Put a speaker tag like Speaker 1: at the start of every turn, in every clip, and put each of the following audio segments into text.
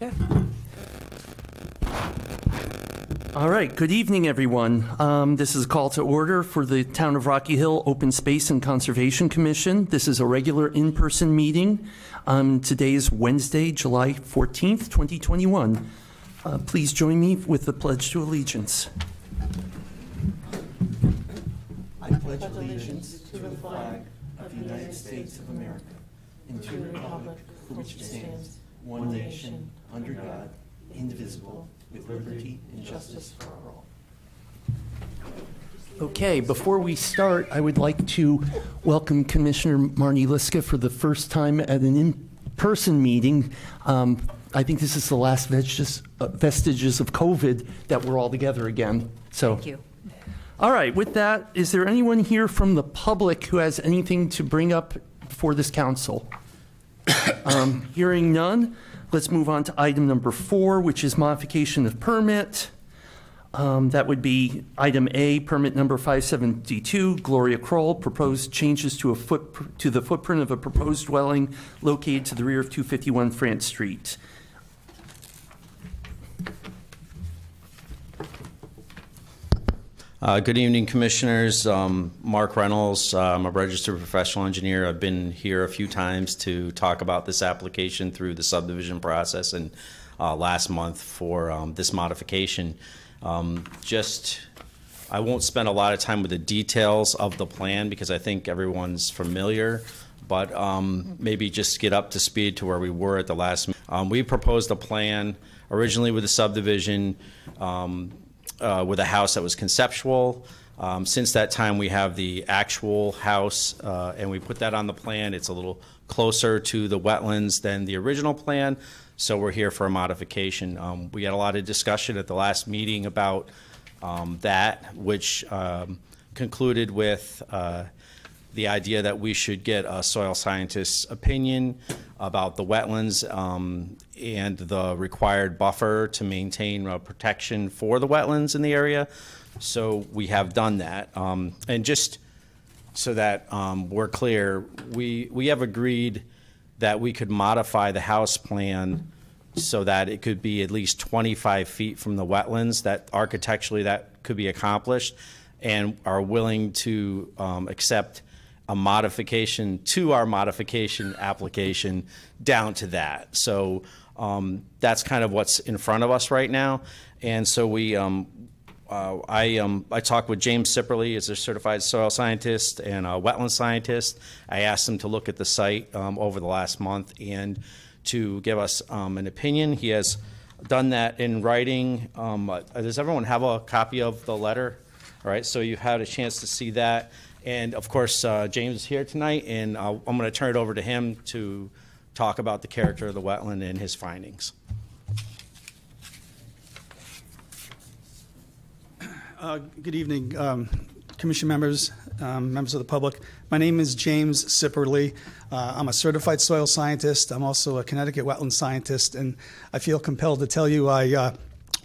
Speaker 1: Okay. All right. Good evening, everyone. This is a call to order for the Town of Rocky Hill Open Space and Conservation Commission. This is a regular in-person meeting. Today is Wednesday, July 14th, 2021. Please join me with the Pledge to Allegiance. I pledge allegiance to the flag of the United States of America and to the republic for which it stands, one nation, under God, indivisible, with liberty and justice for all. Okay, before we start, I would like to welcome Commissioner Marnie Liska for the first time at an in-person meeting. I think this is the last vestiges of COVID that we're all together again. So,
Speaker 2: thank you.
Speaker 1: All right, with that, is there anyone here from the public who has anything to bring up before this council? Hearing none, let's move on to item number 4, which is modification of permit. That would be item A, permit number 572, Gloria Kroll, proposed changes to the footprint of a proposed dwelling located to the rear of 251 France Street.
Speaker 3: Good evening, Commissioners. Mark Reynolds. I'm a registered professional engineer. I've been here a few times to talk about this application through the subdivision process and last month for this modification. I won't spend a lot of time with the details of the plan because I think everyone's familiar, but maybe just get up to speed to where we were at the last. We proposed a plan originally with the subdivision with a house that was conceptual. Since that time, we have the actual house, and we put that on the plan. It's a little closer to the wetlands than the original plan, so we're here for a modification. We had a lot of discussion at the last meeting about that, which concluded with the idea that we should get a soil scientist's opinion about the wetlands and the required buffer to maintain protection for the wetlands in the area. So we have done that. And just so that we're clear, we have agreed that we could modify the house plan so that it could be at least 25 feet from the wetlands, that architecturally that could be accomplished, and are willing to accept a modification to our modification application down to that. So that's kind of what's in front of us right now. And so we, I talked with James Sipperly, as a certified soil scientist and a wetland scientist. I asked him to look at the site over the last month and to give us an opinion. He has done that in writing. Does everyone have a copy of the letter? All right, so you've had a chance to see that. And of course, James is here tonight, and I'm going to turn it over to him to talk about the character of the wetland and his findings.
Speaker 4: Good evening, Commission members, members of the public. My name is James Sipperly. I'm a certified soil scientist. I'm also a Connecticut wetland scientist, and I feel compelled to tell you I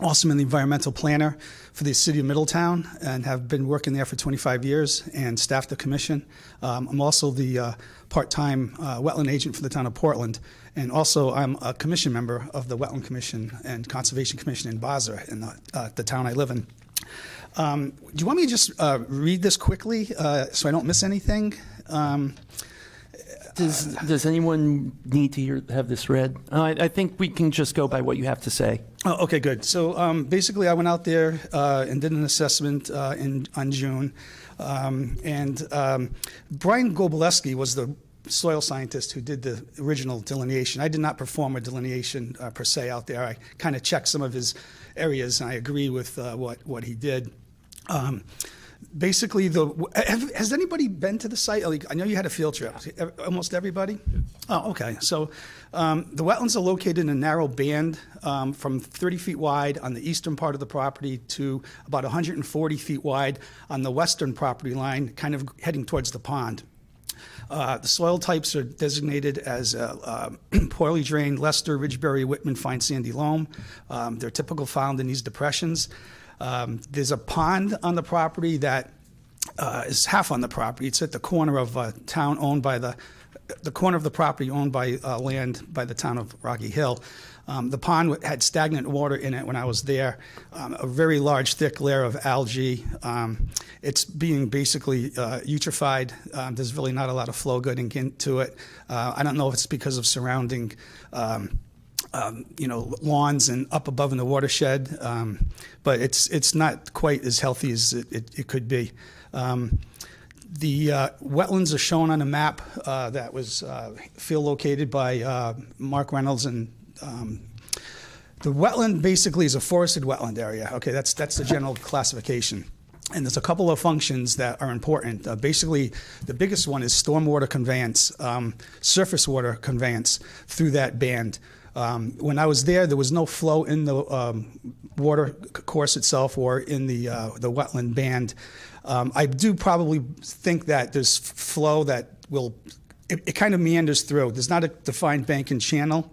Speaker 4: also am the environmental planner for the city of Middletown and have been working there for 25 years and staffed the commission. I'm also the part-time wetland agent for the town of Portland, and also I'm a commission member of the Wetland Commission and Conservation Commission in Basel, in the town I live in. Do you want me to just read this quickly so I don't miss anything?
Speaker 1: Does anyone need to have this read? I think we can just go by what you have to say.
Speaker 4: Oh, okay, good. So basically, I went out there and did an assessment on June. Brian Gobolewski was the soil scientist who did the original delineation. I did not perform a delineation per se out there. I kind of checked some of his areas, and I agree with what he did. Basically, has anybody been to the site? I know you had a field trip. Almost everybody? Oh, okay. So the wetlands are located in a narrow band from 30 feet wide on the eastern part of the property to about 140 feet wide on the western property line, kind of heading towards the pond. The soil types are designated as poorly drained Leicester, Ridgeberry, Whitman, fine sandy loam. They're typical found in these depressions. There's a pond on the property that is half on the property. It's at the corner of a town owned by the the corner of the property owned by land by the town of Rocky Hill. The pond had stagnant water in it when I was there, a very large, thick layer of algae. It's being basically eutrophied. There's really not a lot of flow getting into it. I don't know if it's because of surrounding lawns and up above in the watershed, but it's not quite as healthy as it could be. The wetlands are shown on a map that was field located by Mark Reynolds, and the wetland basically is a forested wetland area. Okay, that's the general classification. And there's a couple of functions that are important. Basically, the biggest one is stormwater conveyance, surface water conveyance through that band. When I was there was no flow in the water course itself or in the wetland band. I do probably think that there's flow that it kind of meanders through. There's not a defined bank and channel.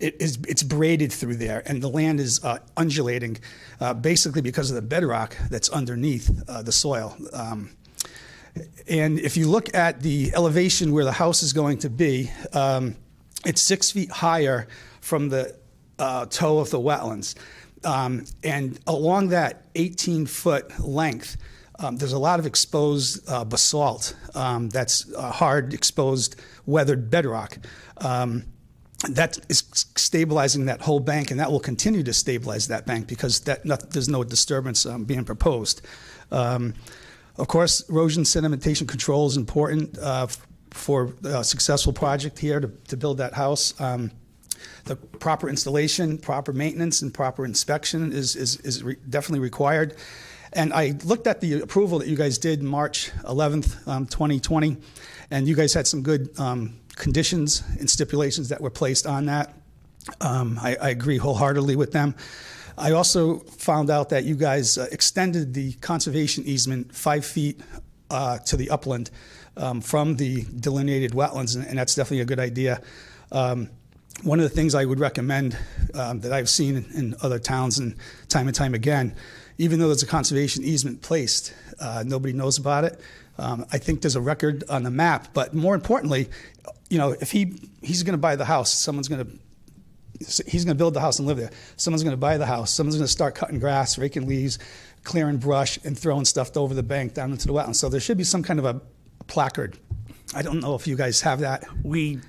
Speaker 4: It's braided through there, and the land is undulating, basically because of the bedrock that's underneath the soil. And if you look at the elevation where the house is going to be, it's 6 feet higher from the toe of the wetlands. And along that 18-foot length, there's a lot of exposed basalt that's hard, exposed, weathered bedrock. That is stabilizing that whole bank, and that will continue to stabilize that bank because there's no disturbance being proposed. Of course, erosion sedimentation control is important for a successful project here to build that house. The proper installation, proper maintenance, and proper inspection is definitely required. And I looked at the approval that you guys did March 11th, 2020, and you guys had some good conditions and stipulations that were placed on that. I agree wholeheartedly with them. I also found out that you guys extended the conservation easement 5 feet to the upland from the delineated wetlands, and that's definitely a good idea. One of the things I would recommend that I've seen in other towns and time again, even though there's a conservation easement placed, nobody knows about it. I think there's a record on the map, but more importantly, if he's going to buy the house, he's going to build the house and live there. Someone's going to buy the house. Someone's going to start cutting grass, raking leaves, clearing brush, and throwing stuff over the bank down into the wetlands. So there should be some kind of a placard. I don't know if you guys have that.
Speaker 1: We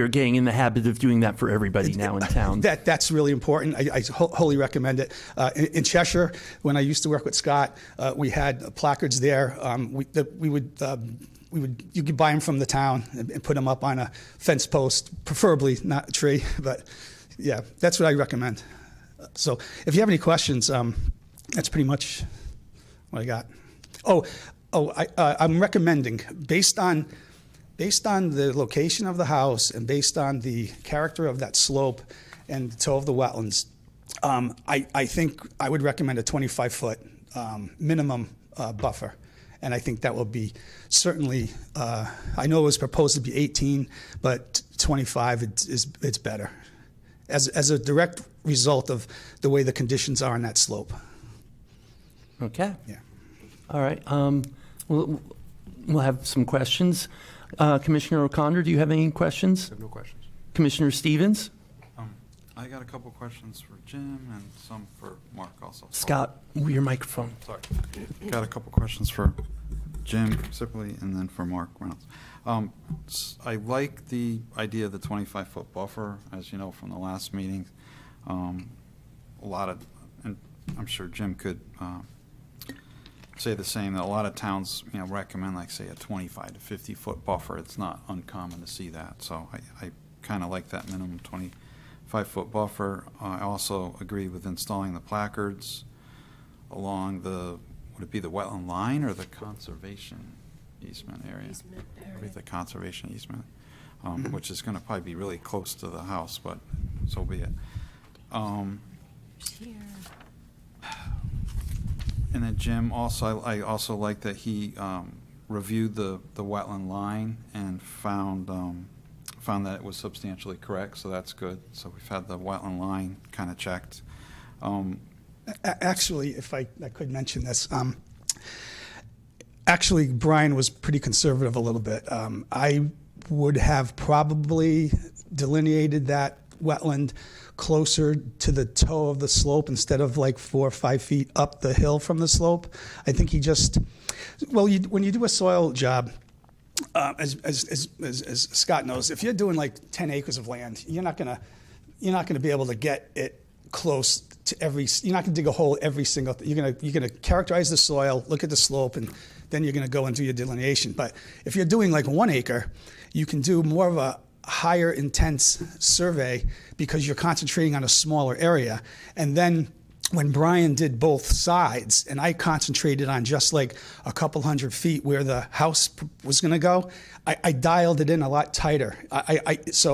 Speaker 1: are getting in the habit of doing that for everybody now in town.
Speaker 4: That's really important. I wholly recommend it. In Cheshire, when I used to work with Scott, we had placards there. You could buy them from the town and put them up on a fence post, preferably not a tree. But yeah, that's what I recommend. So if you have any questions, that's pretty much what I got. I'm recommending, based on the location of the house and based on the character of that slope and the toe of the wetlands, I think I would recommend a 25-foot minimum buffer. And I think that will be certainly, I know it was proposed to be 18, but 25 it's better, as a direct result of the way the conditions are on that slope.
Speaker 1: Okay.
Speaker 4: Yeah.
Speaker 1: All right. We'll have some questions. Commissioner O'Connor, do you have any questions?
Speaker 2: I have no questions.
Speaker 1: Commissioner Stevens?
Speaker 2: I got a couple questions for Jim and some for Mark also.
Speaker 1: Scott, your microphone.
Speaker 2: Sorry. Got a couple questions for Jim Sipperly and then for Mark Reynolds. I like the idea of the 25-foot buffer, as you know from the last meeting. And I'm sure Jim could say the same, that a lot of towns, recommend, like, say, a 25 to 50-foot buffer. It's not uncommon to see that. So I kind of like that minimum 25-foot buffer. I also agree with installing the placards along would it be the wetland line or the conservation easement area? Probably the conservation easement, which is going to probably be really close to the house, but so be it. And then Jim, I also like that he reviewed the wetland line and found that it was substantially correct, so that's good. So we've had the wetland line kind of checked.
Speaker 4: Actually, if I could mention this, Actually, Brian was pretty conservative a little bit. I would have probably delineated that wetland closer to the toe of the slope instead of like 4 or 5 feet up the hill from the slope. I think he just, well, when you do a soil job, as Scott knows, if you're doing like 10 acres of land, you're not gonna be able to get it close to every. You're not gonna dig a hole every single. You're gonna characterize the soil, look at the slope, and then you're gonna go and do your delineation. But if you're doing like 1 acre, you can do more of a higher intense survey because you're concentrating on a smaller area. And then when Brian did both sides and I concentrated on just like a couple 100 feet where the house was going to go, I dialed it in a lot tighter. I just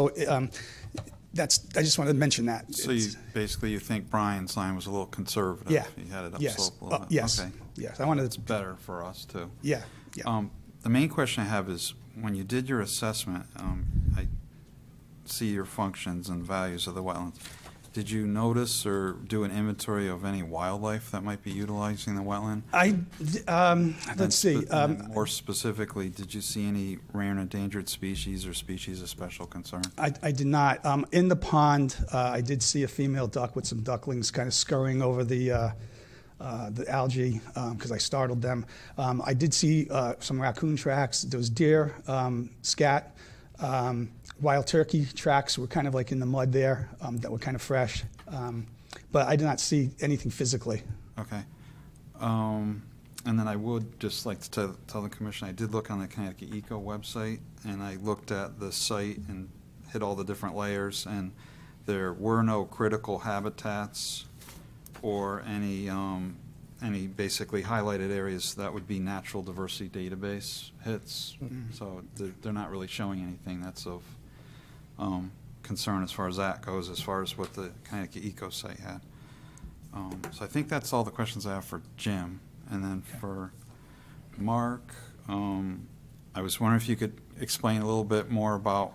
Speaker 4: wanted to mention that.
Speaker 2: So you think Brian's line was a little conservative?
Speaker 4: Yeah.
Speaker 2: He had it
Speaker 4: Yes.
Speaker 2: upslope a little bit?
Speaker 4: Yes.
Speaker 2: Okay.
Speaker 4: Yes. I wanted
Speaker 2: It's
Speaker 4: to.
Speaker 2: better for us, too.
Speaker 4: Yeah. Yeah.
Speaker 2: The main question I have is, when you did your assessment, I see your functions and values of the wetlands. Did you notice or do an inventory of any wildlife that might be utilizing the wetland?
Speaker 4: Let's see.
Speaker 2: And more specifically, did you see any rare and endangered species or species of special concern?
Speaker 4: I did not. In the pond, I did see a female duck with some ducklings kind of scurrying over the algae because I startled them. I did see some raccoon tracks. There was deer, scat, wild turkey tracks were kind of like in the mud there that were kind of fresh. But I did not see anything physically.
Speaker 2: Okay. And then I would just like to tell the commission, I did look on the Connecticut Eco website, and I looked at the site and hit all the different layers, and there were no critical habitats or any basically highlighted areas that would be natural diversity database hits. So they're not really showing anything that's of concern as far as that goes, as far as what the Connecticut Eco site had. So I think that's all the questions I have for Jim. And then for Mark, I was wondering if you could explain a little bit more about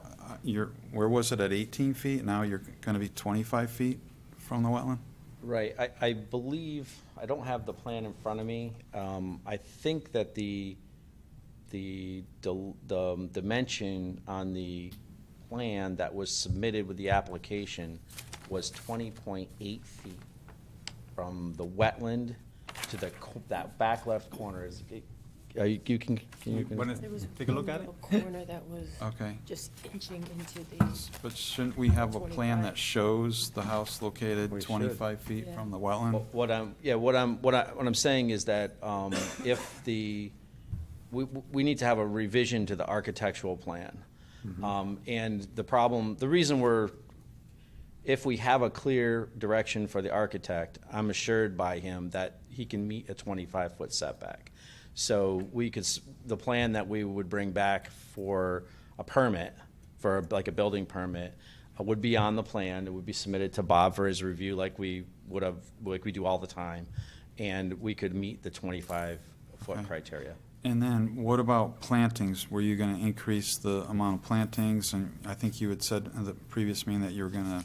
Speaker 2: where was it at 18 feet? Now you're going to be 25 feet from the wetland?
Speaker 3: Right, I believe, I don't have the plan in front of me. I think that the dimension on the plan that was submitted with the application was 20.8 feet from the wetland to that back left corner.
Speaker 5: There was
Speaker 2: Take a look at it?
Speaker 5: little corner that was
Speaker 2: Okay.
Speaker 5: just inching into the,
Speaker 2: But shouldn't we have a plan
Speaker 5: 25.
Speaker 2: that shows the house located
Speaker 3: We should.
Speaker 2: 25 feet
Speaker 5: Yeah.
Speaker 2: from the wetland?
Speaker 3: What I'm saying is that if we need to have a revision to the architectural plan. And the reason if we have a clear direction for the architect, I'm assured by him that he can meet a 25-foot setback. So the plan that we would bring back for a permit, for like a building permit, would be on the plan. It would be submitted to Bob for his review like we do all the time. And we could meet the 25-foot
Speaker 2: Okay.
Speaker 3: criteria.
Speaker 2: And then what about plantings? Were you going to increase the amount of plantings? And I think you had said in the previous meeting that you were going to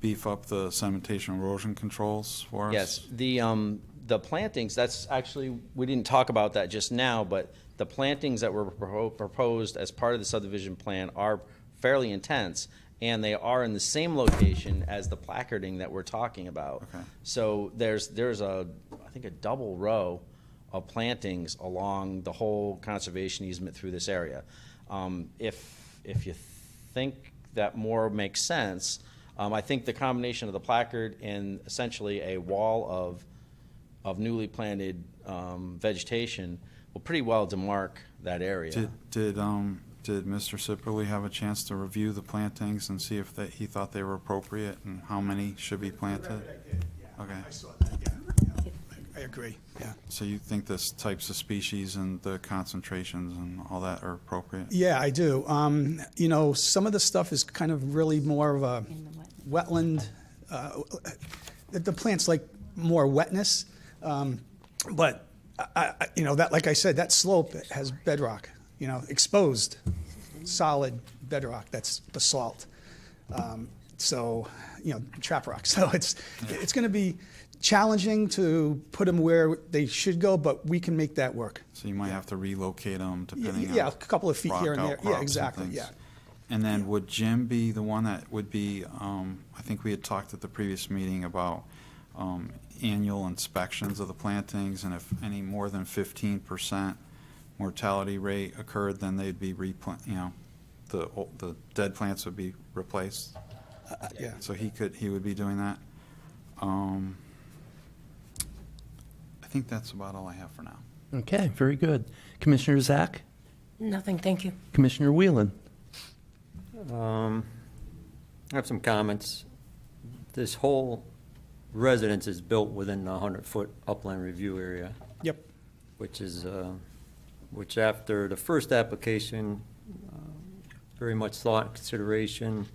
Speaker 2: beef up the sedimentation erosion controls for us?
Speaker 3: Yes, the plantings, that's actually, we didn't talk about that just now, but the plantings that were proposed as part of the subdivision plan are fairly intense, and they are in the same location as the placarding that we're talking about.
Speaker 2: Okay.
Speaker 3: So there's I think a double row of plantings along the whole conservation easement through this area. If you think that more makes sense, I think the combination of the placard and essentially a wall of newly planted vegetation will pretty well demarc that area.
Speaker 2: Did Mr. Sipperly have a chance to review the plantings and see if he thought they were appropriate and how many should be planted? Okay.
Speaker 4: I saw that, yeah. I agree, yeah.
Speaker 2: So you think the types of species and the concentrations and all that are appropriate?
Speaker 4: Yeah, I do. Some of the stuff is kind of really more of a
Speaker 5: in the wetland.
Speaker 4: wetland. The plants like more wetness, but that, like I said, that slope has bedrock. Exposed, solid bedrock. That's basalt. Trap rock. So it's going to be. challenging to put them where they should go, but we can make that work.
Speaker 2: So you might have to relocate them depending on.
Speaker 4: Yeah, a couple of feet here and
Speaker 2: rock
Speaker 4: there.
Speaker 2: outcrops
Speaker 4: Yeah,
Speaker 2: and
Speaker 4: exactly,
Speaker 2: things.
Speaker 4: yeah.
Speaker 2: And then would Jim be the one that would be, I think we had talked at the previous meeting about annual inspections of the plantings, and if any more than 15% mortality rate occurred, then they'd be the dead plants would be replaced.
Speaker 4: Yeah.
Speaker 2: So he would be doing that. I think that's about all I have for now.
Speaker 1: Okay, very good. Commissioner Zach?
Speaker 5: Nothing, thank you.
Speaker 1: Commissioner Whelan?
Speaker 6: I have some comments. This whole residence is built within the 100-foot upland review area,
Speaker 4: Yep.
Speaker 6: which after the first application, very much thought and consideration,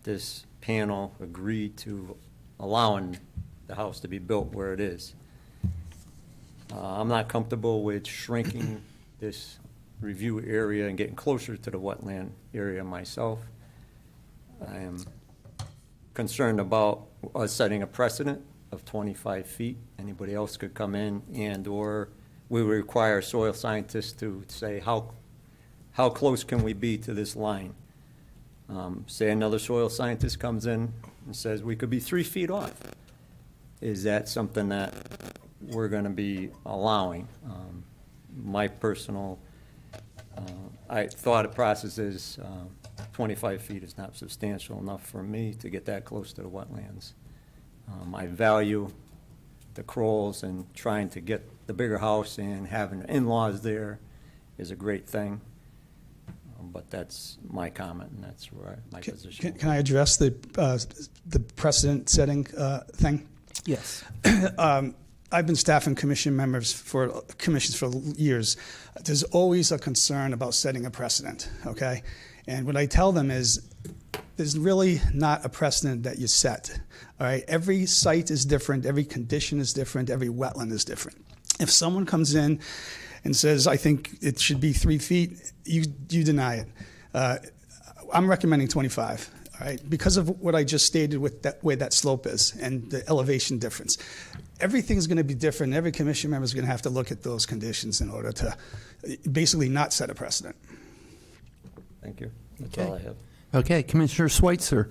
Speaker 6: this panel agreed to allowing the house to be built where it is. I'm not comfortable with shrinking this review area and getting closer to the wetland area myself. I am concerned about us setting a precedent of 25 feet. Anybody else could come in and/or we would require soil scientists to say how close can we be to this line. Say another soil scientist comes in and says we could be 3 feet off. Is that something that we're going to be allowing? My personal thought process is 25 feet is not substantial enough for me to get that close to the wetlands. I value the Crolls, and trying to get the bigger house and having in-laws there is a great thing. But that's my comment, and that's where my position.
Speaker 4: Can I address the precedent-setting thing?
Speaker 1: Yes.
Speaker 4: I've been staffing commissions for years. There's always a concern about setting a precedent, okay? And what I tell them is there's really not a precedent that you set, all right? Every site is different, every condition is different, every wetland is different. If someone comes in and says, I think it should be 3 feet, you deny it. I'm recommending 25. All right, because of what I just stated with that way that slope is and the elevation difference. Everything's going to be different. Every commission member is going to have to look at those conditions in order to basically not set a precedent.
Speaker 6: Thank you. That's
Speaker 1: Okay.
Speaker 6: all I have.
Speaker 1: Okay, Commissioner Schweitzer?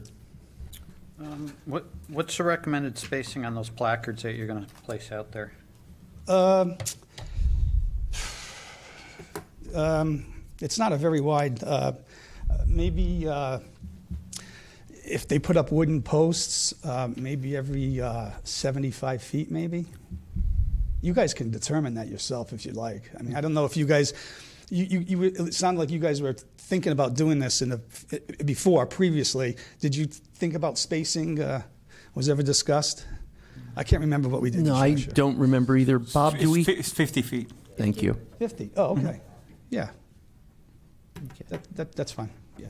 Speaker 7: What's the recommended spacing on those placards that you're going to place out there?
Speaker 4: It's not a very wide, maybe if they put up wooden posts, maybe every 75 feet, maybe. You guys can determine that yourself if you'd like. I mean, I don't know if you guys, it sounded like you guys were thinking about doing this previously. Did you think about spacing? Was ever discussed? I can't remember what we did.
Speaker 1: No, I don't remember either. Bob, do we?
Speaker 8: It's 50 feet.
Speaker 1: Thank you.
Speaker 4: 50. Oh, okay. Yeah. That's fine. Yeah.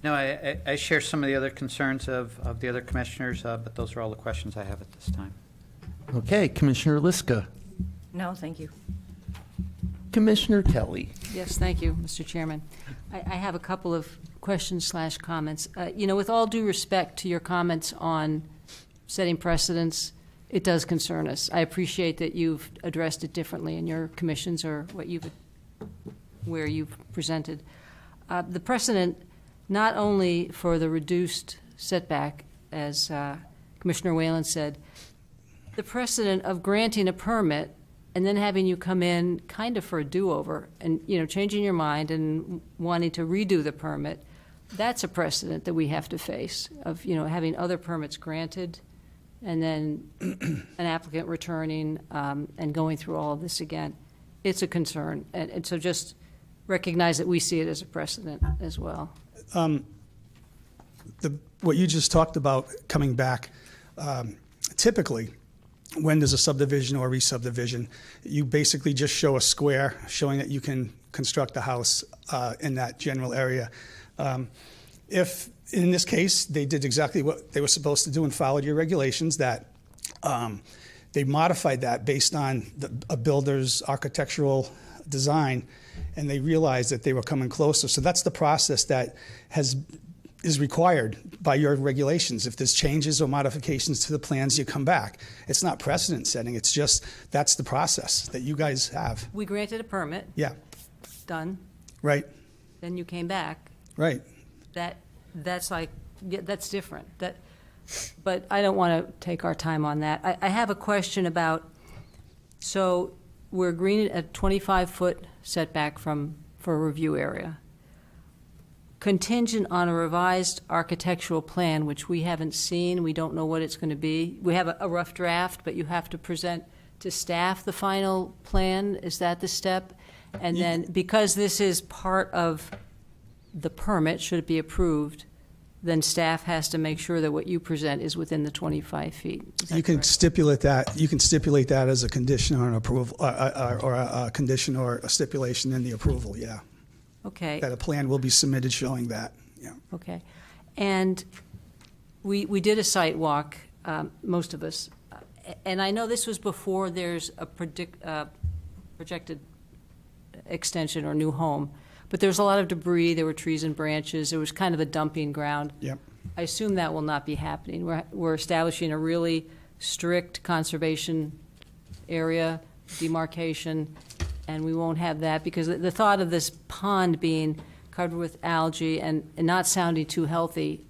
Speaker 7: No, I share some of the other concerns of the other commissioners, but those are all the questions I have at this time.
Speaker 1: Okay, Commissioner Liska?
Speaker 5: No, thank you.
Speaker 1: Commissioner Kelly?
Speaker 9: Yes, thank you, Mr. Chairman. I have a couple of questions/comments. With all due respect to your comments on setting precedents, it does concern us. I appreciate that you've addressed it differently in your commissions or where you've presented. The precedent, not only for the reduced setback, as Commissioner Whalen said, the precedent of granting a permit and then having you come in kind of for a do-over and, changing your mind and wanting to redo the permit, that's a precedent that we have to face of, having other permits granted and then an applicant returning and going through all of this again. It's a concern. And so just recognize that we see it as a precedent as well.
Speaker 4: What you just talked about coming back, typically, when there's a subdivision or re-subdivision, you basically just show a square showing that you can construct a house in that general area. If, in this case, they did exactly what they were supposed to do and followed your regulations, that they modified that based on a builder's architectural design, and they realized that they were coming closer. So that's the process that has is required by your regulations. If there's changes or modifications to the plans, you come back. It's not precedent setting, it's just, that's the process that you guys have.
Speaker 9: We granted a permit,
Speaker 4: Yeah,
Speaker 9: done,
Speaker 4: right,
Speaker 9: then you came back.
Speaker 4: right.
Speaker 9: That's like, yeah, that's different. But I don't want to take our time on that. I have a question about, so we're agreeing a 25-foot setback for a review area. Contingent on a revised architectural plan, which we haven't seen, we don't know what it's going to be. We have a rough draft, but you have to present to staff the final plan. Is that the step? And then, because this is part of the permit, should it be approved, then staff has to make sure that what you present is within the 25 feet. Is that
Speaker 4: You can
Speaker 9: correct?
Speaker 4: stipulate that, you can stipulate that as a condition or an approval, or a condition or a stipulation in the approval, yeah.
Speaker 9: Okay.
Speaker 4: That a plan will be submitted showing that, yeah.
Speaker 9: Okay. And we did a site walk, most of us, and I know this was before there's a projected extension or new home, but there's a lot of debris, there were trees and branches, there was kind of a dumping ground.
Speaker 4: Yep.
Speaker 9: I assume that will not be happening. We're establishing a really strict conservation area, demarcation, and we won't have that, because the thought of this pond being covered with algae and not sounding too healthy,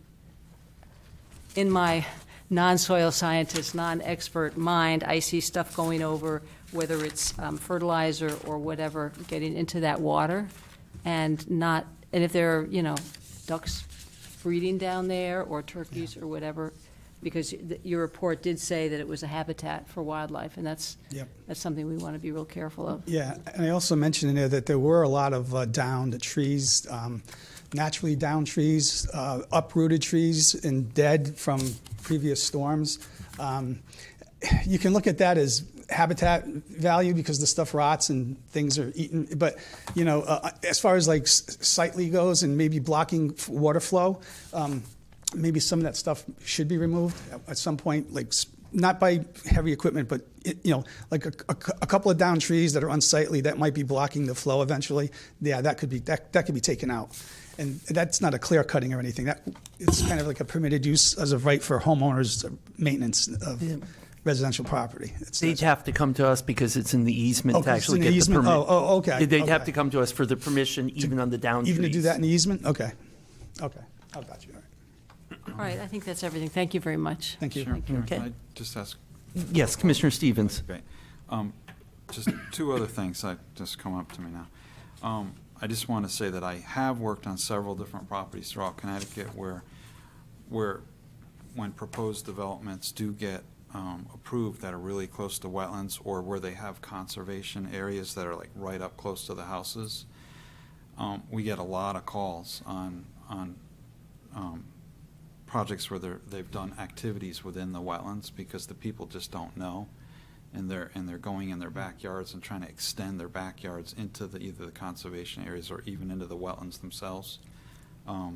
Speaker 9: in my non-soil scientist, non-expert mind, I see stuff going over, whether it's fertilizer or whatever, getting into that water, and if there are, ducks breeding down there, or turkeys or whatever, because your report did say that it was a habitat for wildlife, and that's
Speaker 4: Yep.
Speaker 9: something we want to be real careful of.
Speaker 4: Yeah, and I also mentioned in there that there were a lot of downed trees, naturally downed trees, uprooted trees, and dead from previous storms. You can look at that as habitat value because the stuff rots and things are eaten. But, as far as like sightly goes and maybe blocking water flow, maybe some of that stuff should be removed at some point, like not by heavy equipment, but like a couple of down trees that are unsightly that might be blocking the flow eventually. Yeah, that could be taken out, and that's not a clear cutting or anything. It's kind of like a permitted use as of right for homeowners' maintenance of residential property.
Speaker 1: They'd have to come to us because it's in the easement
Speaker 4: Oh,
Speaker 1: to
Speaker 4: 'cause it's
Speaker 1: actually
Speaker 4: in the
Speaker 1: get the
Speaker 4: easement?
Speaker 1: permit.
Speaker 4: Oh, okay,
Speaker 1: They'd have
Speaker 4: okay.
Speaker 1: to come to us for the permission, even on the down trees.
Speaker 4: Even to do that in the easement? Okay, I got you. All right.
Speaker 9: All right, I think that's everything. Thank you very much.
Speaker 4: Thank you.
Speaker 2: Sure.
Speaker 1: Okay.
Speaker 2: Can I just ask?
Speaker 1: Yes, Commissioner Stevens.
Speaker 2: Great. Just two other things that just come up to me now. I just want to say that I have worked on several different properties throughout Connecticut where when proposed developments do get approved that are really close to wetlands, or where they have conservation areas that are like right up close to the houses, we get a lot of calls on projects where they've done activities within the wetlands because the people just don't know, and they're going in their backyards and trying to extend their backyards into either the conservation areas or even into the wetlands themselves.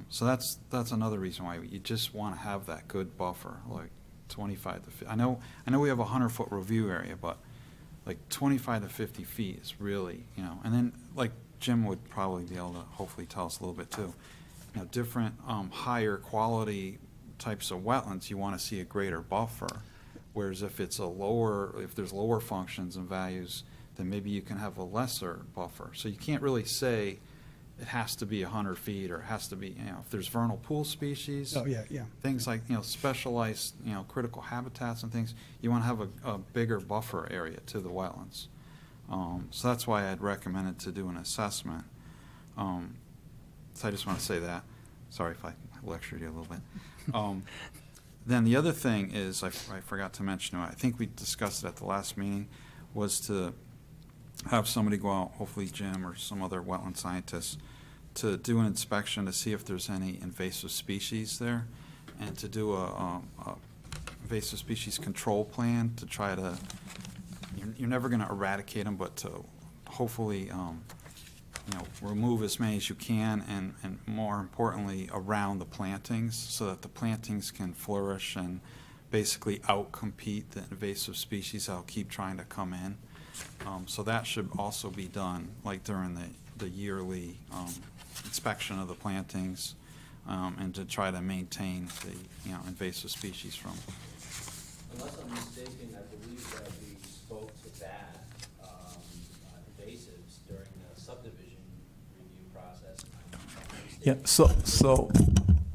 Speaker 2: So that's another reason why you just want to have that good buffer, like 25 to 50. I know we have a 100-foot review area, but like 25 to 50 feet is really, and then like Jim would probably be able to hopefully tell us a little bit too. Different higher quality types of wetlands, you want to see a greater buffer. Whereas if there's lower functions and values, then maybe you can have a lesser buffer. So you can't really say it has to be 100 feet or it has to be, if there's vernal pool species.
Speaker 4: Oh, yeah.
Speaker 2: Things like, specialized, critical habitats and things, you want to have a bigger buffer area to the wetlands. So that's why I'd recommended to do an assessment. So I just want to say that. Sorry if I lectured you a little bit. Then the other thing is, I forgot to mention, I think we discussed it at the last meeting, was to have somebody go out, hopefully Jim or some other wetland scientist, to do an inspection to see if there's any invasive species there, and to do a invasive species control plan to try to, you're never going to eradicate them, but to hopefully remove as many as you can, and more importantly, around the plantings, so that the plantings can flourish and basically outcompete the invasive species that'll keep trying to come in. So that should also be done, like during the yearly inspection of the plantings. and to try to maintain the, invasive species from.
Speaker 3: Unless I'm mistaken, I believe that we spoke to that invasives during the subdivision review process.
Speaker 8: Yeah, so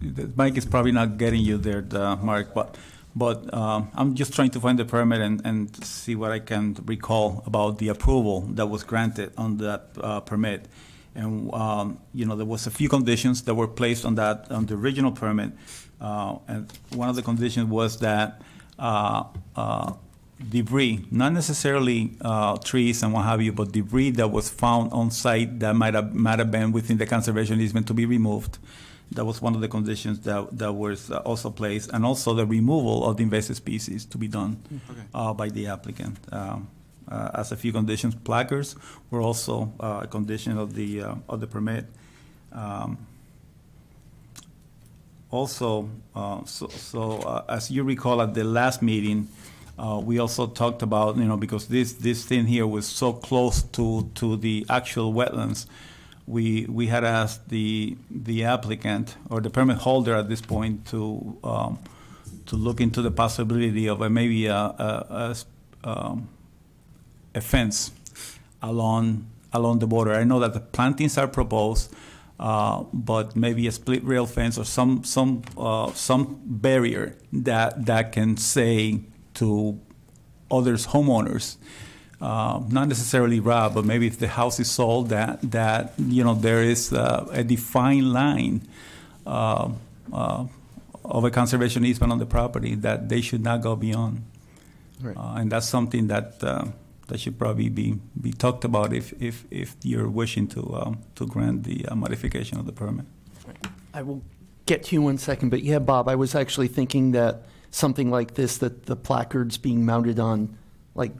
Speaker 8: the mic is probably not getting you there, Mark, but I'm just trying to find the permit and see what I can recall about the approval that was granted on that permit. And, there was a few conditions that were placed on the original permit. And one of the conditions was that debris, not necessarily trees and what have you, but debris that was found on site that might have been within the conservation easement to be removed. That was one of the conditions that was also placed, and also the removal of the invasive species to be done by the applicant. As a few conditions, placards were also a condition of the permit. Also, as you recall at the last meeting, we also talked about, because this thing here was so close to the actual wetlands, we had asked the applicant or the permit holder at this point to look into the possibility of maybe a fence along the border. I know that the plantings are proposed, but maybe a split rail fence or some barrier that can say to others homeowners, not necessarily Rob, but maybe if the house is sold, that there is a defined line of a conservation easement on the property that they should not go beyond.
Speaker 1: Right.
Speaker 8: And that's something that should probably be talked about if you're wishing to grant the modification of the permit.
Speaker 1: I will get to you in 1 second, but yeah, Bob, I was actually thinking that something like this, that the placards being mounted on like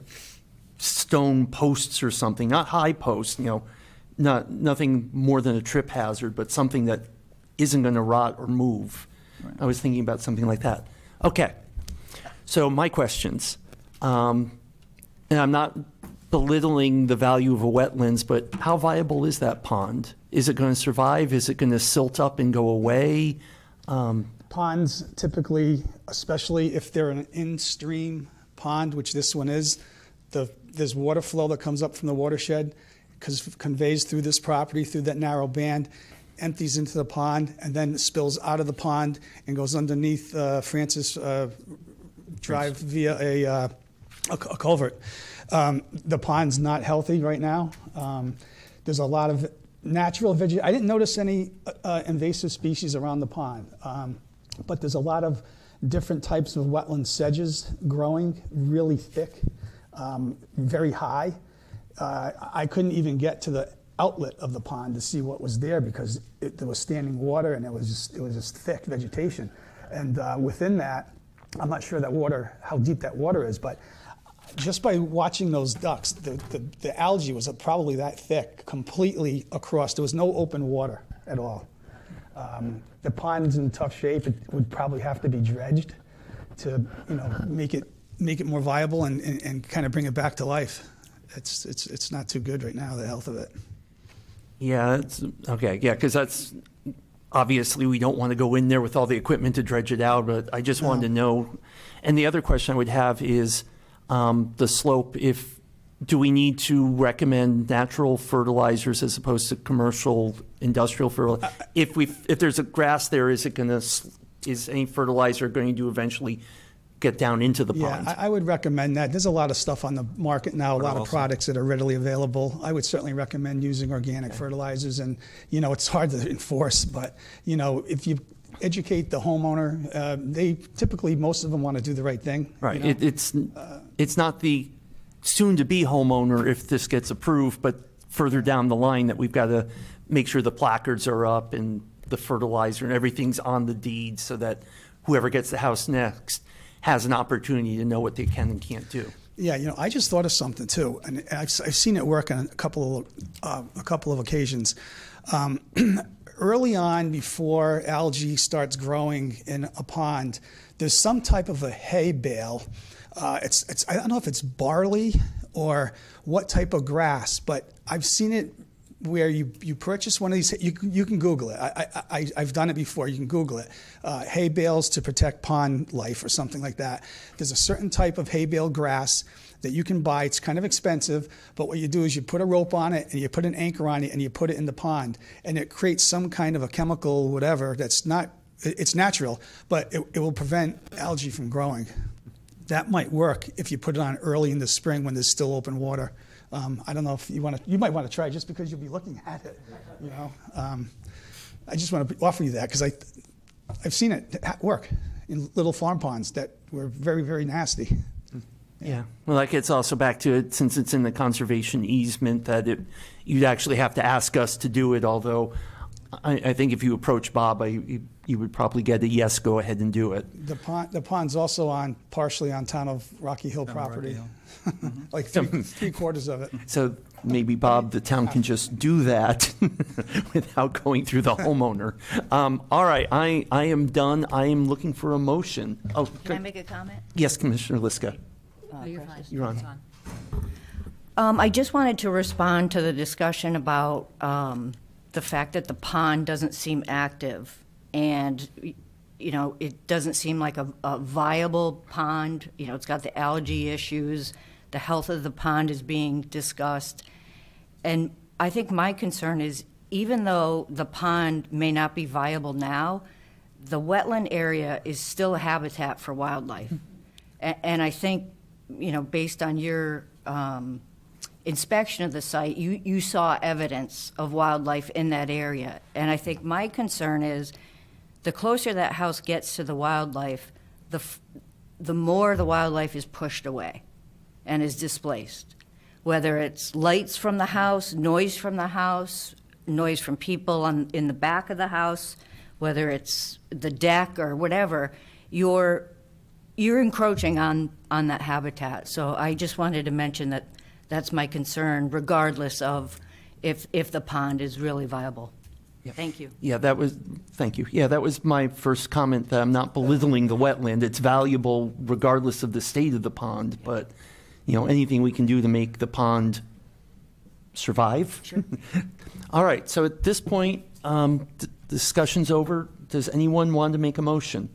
Speaker 1: stone posts or something, not high posts, nothing more than a trip hazard, but something that isn't going to rot or move.
Speaker 8: Right.
Speaker 1: I was thinking about something like that. Okay, so my questions. And I'm not belittling the value of a wetlands, but how viable is that pond? Is it going to survive? Is it going to silt up and go away?
Speaker 4: Ponds typically, especially if they're an in-stream pond, which this one is, there's water flow that comes up from the watershed, conveys through this property, through that narrow band, empties into the pond, and then spills out of the pond and goes underneath Francis Drive via a culvert. The pond's not healthy right now. There's a lot of natural vegetation. I didn't notice any invasive species around the pond, but there's a lot of different types of wetland sedges growing, really thick, very high. I couldn't even get to the outlet of the pond to see what was there because there was standing water and it was just thick vegetation. And within that, I'm not sure how deep that water is, but just by watching those ducks, the algae was probably that thick, completely across. There was no open water at all. The pond's in tough shape. It would probably have to be dredged to, make it more viable and kind of bring it back to life. It's not too good right now, the health of it.
Speaker 1: Yeah, okay, yeah, because that's, obviously, we don't want to go in there with all the equipment to dredge it out, but I just wanted to know. And the other question I would have is the slope. Do we need to recommend natural fertilizers as opposed to commercial industrial fertilizer? If there's a grass there, is any fertilizer going to eventually get down into the pond?
Speaker 4: Yeah, I would recommend that. There's a lot of stuff on the market now, a lot of products that are readily available. I would certainly recommend using organic fertilizers, and it's hard to enforce, but if you educate the homeowner, they typically, most of them want to do the right thing.
Speaker 1: Right. It's not the soon-to-be homeowner if this gets approved, but further down the line that we've got to make sure the placards are up and the fertilizer and everything's on the deed so that whoever gets the house next has an opportunity to know what they can and can't do.
Speaker 4: Yeah, I just thought of something too, and I've seen it work on a couple of occasions. Early on, before algae starts growing in a pond, there's some type of a hay bale. I don't know if it's barley or what type of grass, but I've seen it where you purchase one of these, you can Google it. I've done it before. You can Google it. Hay bales to protect pond life or something like that. There's a certain type of hay bale grass that you can buy. It's kind of expensive, but what you do is you put a rope on it and you put an anchor on it and you put it in the pond, and it creates some kind of a chemical, whatever, that's not, it's natural, but it will prevent algae from growing. That might work if you put it on early in the spring when there's still open water. I don't know if you want to, you might want to try just because you'll be looking at it, you know. I just want to offer you that because I've seen it work in little farm ponds that were very, very nasty.
Speaker 1: Yeah, well, that gets also back to it, since it's in the conservation easement, that you'd actually have to ask us to do it, although I think if you approach Bob, you would probably get a yes, go ahead and do it.
Speaker 4: The pond's also partially on town of Rocky Hill property. Like three quarters of it.
Speaker 1: So maybe, Bob, the town can just do that without going through the homeowner. All right, I am done. I am looking for a motion. Oh,
Speaker 5: Can I make a comment?
Speaker 1: yes, Commissioner Liska.
Speaker 9: Oh, you're fine.
Speaker 1: You're on.
Speaker 9: It's on.
Speaker 5: I just wanted to respond to the discussion about the fact that the pond doesn't seem active, and, you know, it doesn't seem like a viable pond. You know, it's got the algae issues. The health of the pond is being discussed. And I think my concern is, even though the pond may not be viable now, the wetland area is still a habitat for wildlife. And I think, you know, based on your inspection of the site, you saw evidence of wildlife in that area. And I think my concern is, the closer that house gets to the wildlife, the more the wildlife is pushed away and is displaced. Whether it's lights from the house, noise from the house, noise from people in the back of the house, whether it's the deck or whatever, you're encroaching on that habitat. So I just wanted to mention that that's my concern, regardless of if the pond is really viable. Thank you.
Speaker 1: Yeah, thank you. Yeah, that was my first comment, that I'm not belittling the wetland. It's valuable regardless of the state of the pond, but, you know, anything we can do to make the pond survive. Sure. All right, so at this point, discussion's over. Does anyone want to make a motion?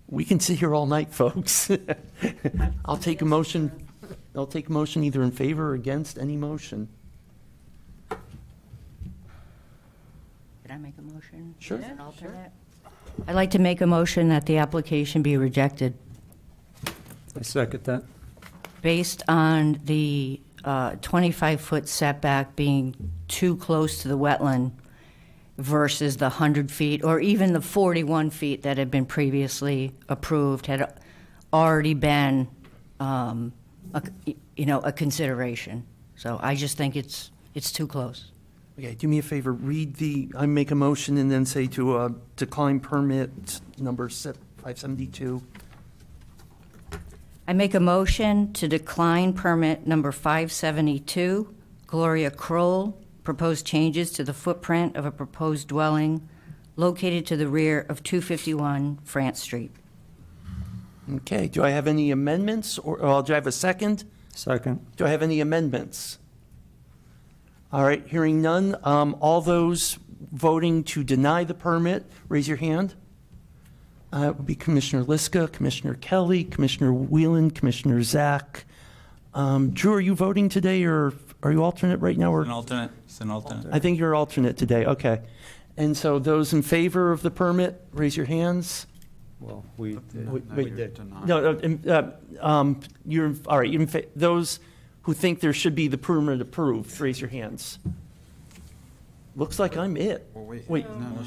Speaker 1: We can sit here all night, folks. I'll take a motion either in favor or against any motion.
Speaker 5: Did I make a motion?
Speaker 1: Sure.
Speaker 5: As an alternate? I'd like to make a motion that the application be rejected
Speaker 6: I second that.
Speaker 5: based on the 25-foot setback being too close to the wetland versus the 100 feet, or even the 41 feet that had been previously approved, had already been, a consideration. So I just think it's too close.
Speaker 1: Okay, do me a favor, I make a motion and then say to decline permit number 572.
Speaker 5: I make a motion to decline permit number 572, Gloria Kroll, proposed changes to the footprint of a proposed dwelling located to the rear of 251 France Street.
Speaker 1: Okay, do I have any amendments, or do I have a second?
Speaker 6: Second.
Speaker 1: Do I have any amendments? All right, hearing none. All those voting to deny the permit, raise your hand. It would be Commissioner Liska, Commissioner Kelly, Commissioner Whelan, Commissioner Zach. Drew, are you voting today, or are you alternate right now? Or
Speaker 8: An alternate. It's an alternate.
Speaker 1: I think you're alternate today, okay. And so those in favor of the permit, raise your hands.
Speaker 6: Well, we
Speaker 1: Wait.
Speaker 6: did.
Speaker 1: No, you're, all right, those who think there should be the permit approved, raise your hands. Looks like I'm it.
Speaker 2: Well, wait.
Speaker 1: Wait.
Speaker 2: No,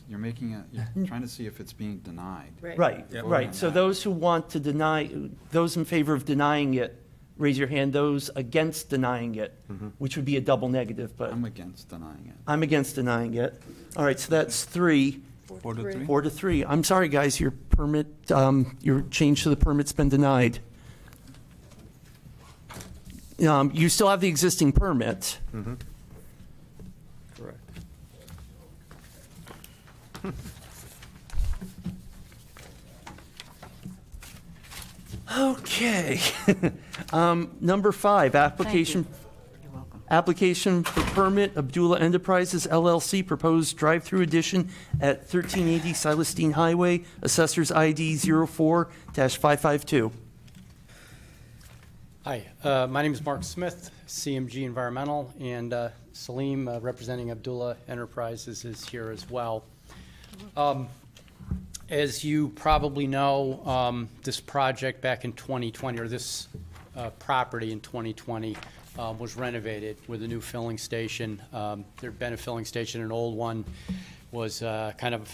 Speaker 2: you're making you're trying to see if it's being denied.
Speaker 1: Right,
Speaker 8: Yeah.
Speaker 1: right. So those who want to deny, those in favor of denying it, raise your hand. Those against denying it, which would be a double negative, but
Speaker 2: I'm against denying it.
Speaker 1: I'm against denying it. All right, so that's 3,
Speaker 8: 4 to 3.
Speaker 1: 4 to 3. I'm sorry, guys, your permit, your change to the permit's been denied. You still have the existing permit.
Speaker 6: Correct.
Speaker 1: Okay. Number 5, application.
Speaker 5: You're welcome.
Speaker 1: Application for permit, Abdullah Enterprises LLC, proposed drive-through addition at 1380 Silestine Highway, Assessor's ID 04-552.
Speaker 10: Hi, my name is Mark Smith, CMG Environmental, and Salim, representing Abdullah Enterprises, is here as well. As you probably know, this project back in 2020, or this property in 2020, was renovated with a new filling station. There'd been a filling station, an old one was kind of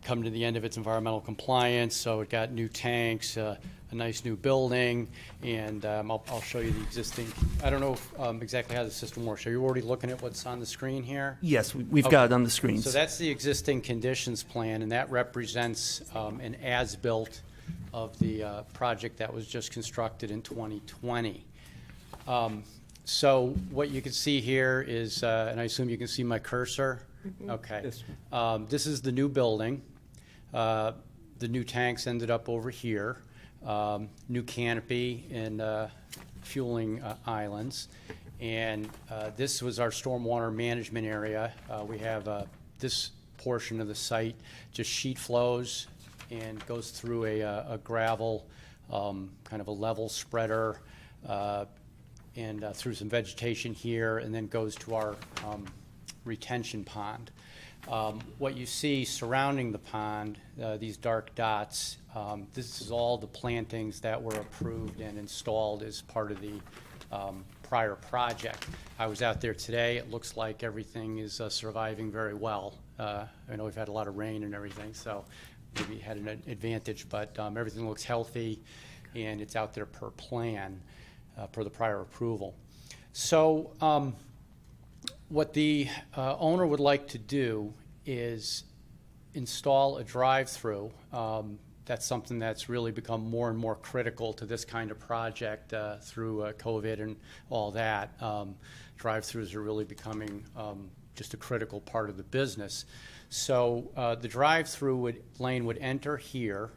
Speaker 10: come to the end of its environmental compliance, so it got new tanks, a nice new building, and I'll show you the existing. I don't know exactly how the system works. Are you already looking at what's on the screen here?
Speaker 1: Yes, we've got it on the screens.
Speaker 10: So that's the existing conditions plan, and that represents an as-built of the project that was just constructed in 2020. So what you can see here is, and I assume you can see my cursor? Okay. This is the new building. The new tanks ended up over here. New canopy and fueling islands. And this was our stormwater management area. We have this portion of the site just sheet flows and goes through a gravel, kind of a level spreader, and through some vegetation here, and then goes to our retention pond. What you see surrounding the pond, these dark dots, this is all the plantings that were approved and installed as part of the prior project. I was out there today. It looks like everything is surviving very well. I know we've had a lot of rain and everything, so maybe had an advantage, but everything looks healthy, and it's out there per plan, per the prior approval. So what the owner would like to do is install a drive-through. That's something that's really become more and more critical to this kind of project through COVID and all that. Drive-throughs are really becoming just a critical part of the business. So the drive-through lane would enter here,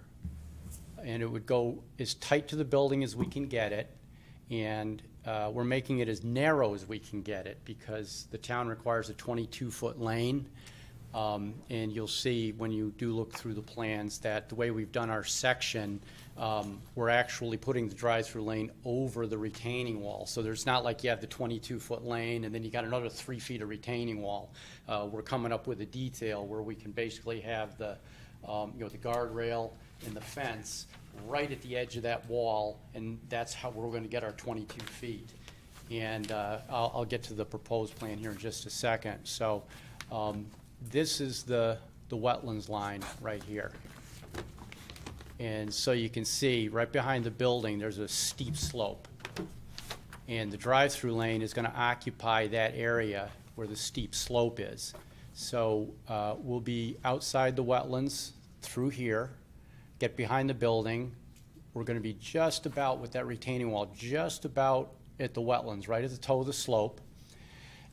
Speaker 10: and it would go as tight to the building as we can get it, and we're making it as narrow as we can get it because the town requires a 22-foot lane. And you'll see when you do look through the plans that the way we've done our section, we're actually putting the drive-through lane over the retaining wall. So there's not like you have the 22-foot lane and then you got another 3 feet of retaining wall. We're coming up with a detail where we can basically have the, the guardrail and the fence right at the edge of that wall, and that's how we're going to get our 22 feet. And I'll get to the proposed plan here in just a second. So. This is the wetlands line right here. And so you can see right behind the building, there's a steep slope. And the drive-through lane is going to occupy that area where the steep slope is. So we'll be outside the wetlands through here, get behind the building. We're going to be just about with that retaining wall, just about at the wetlands, right at the toe of the slope.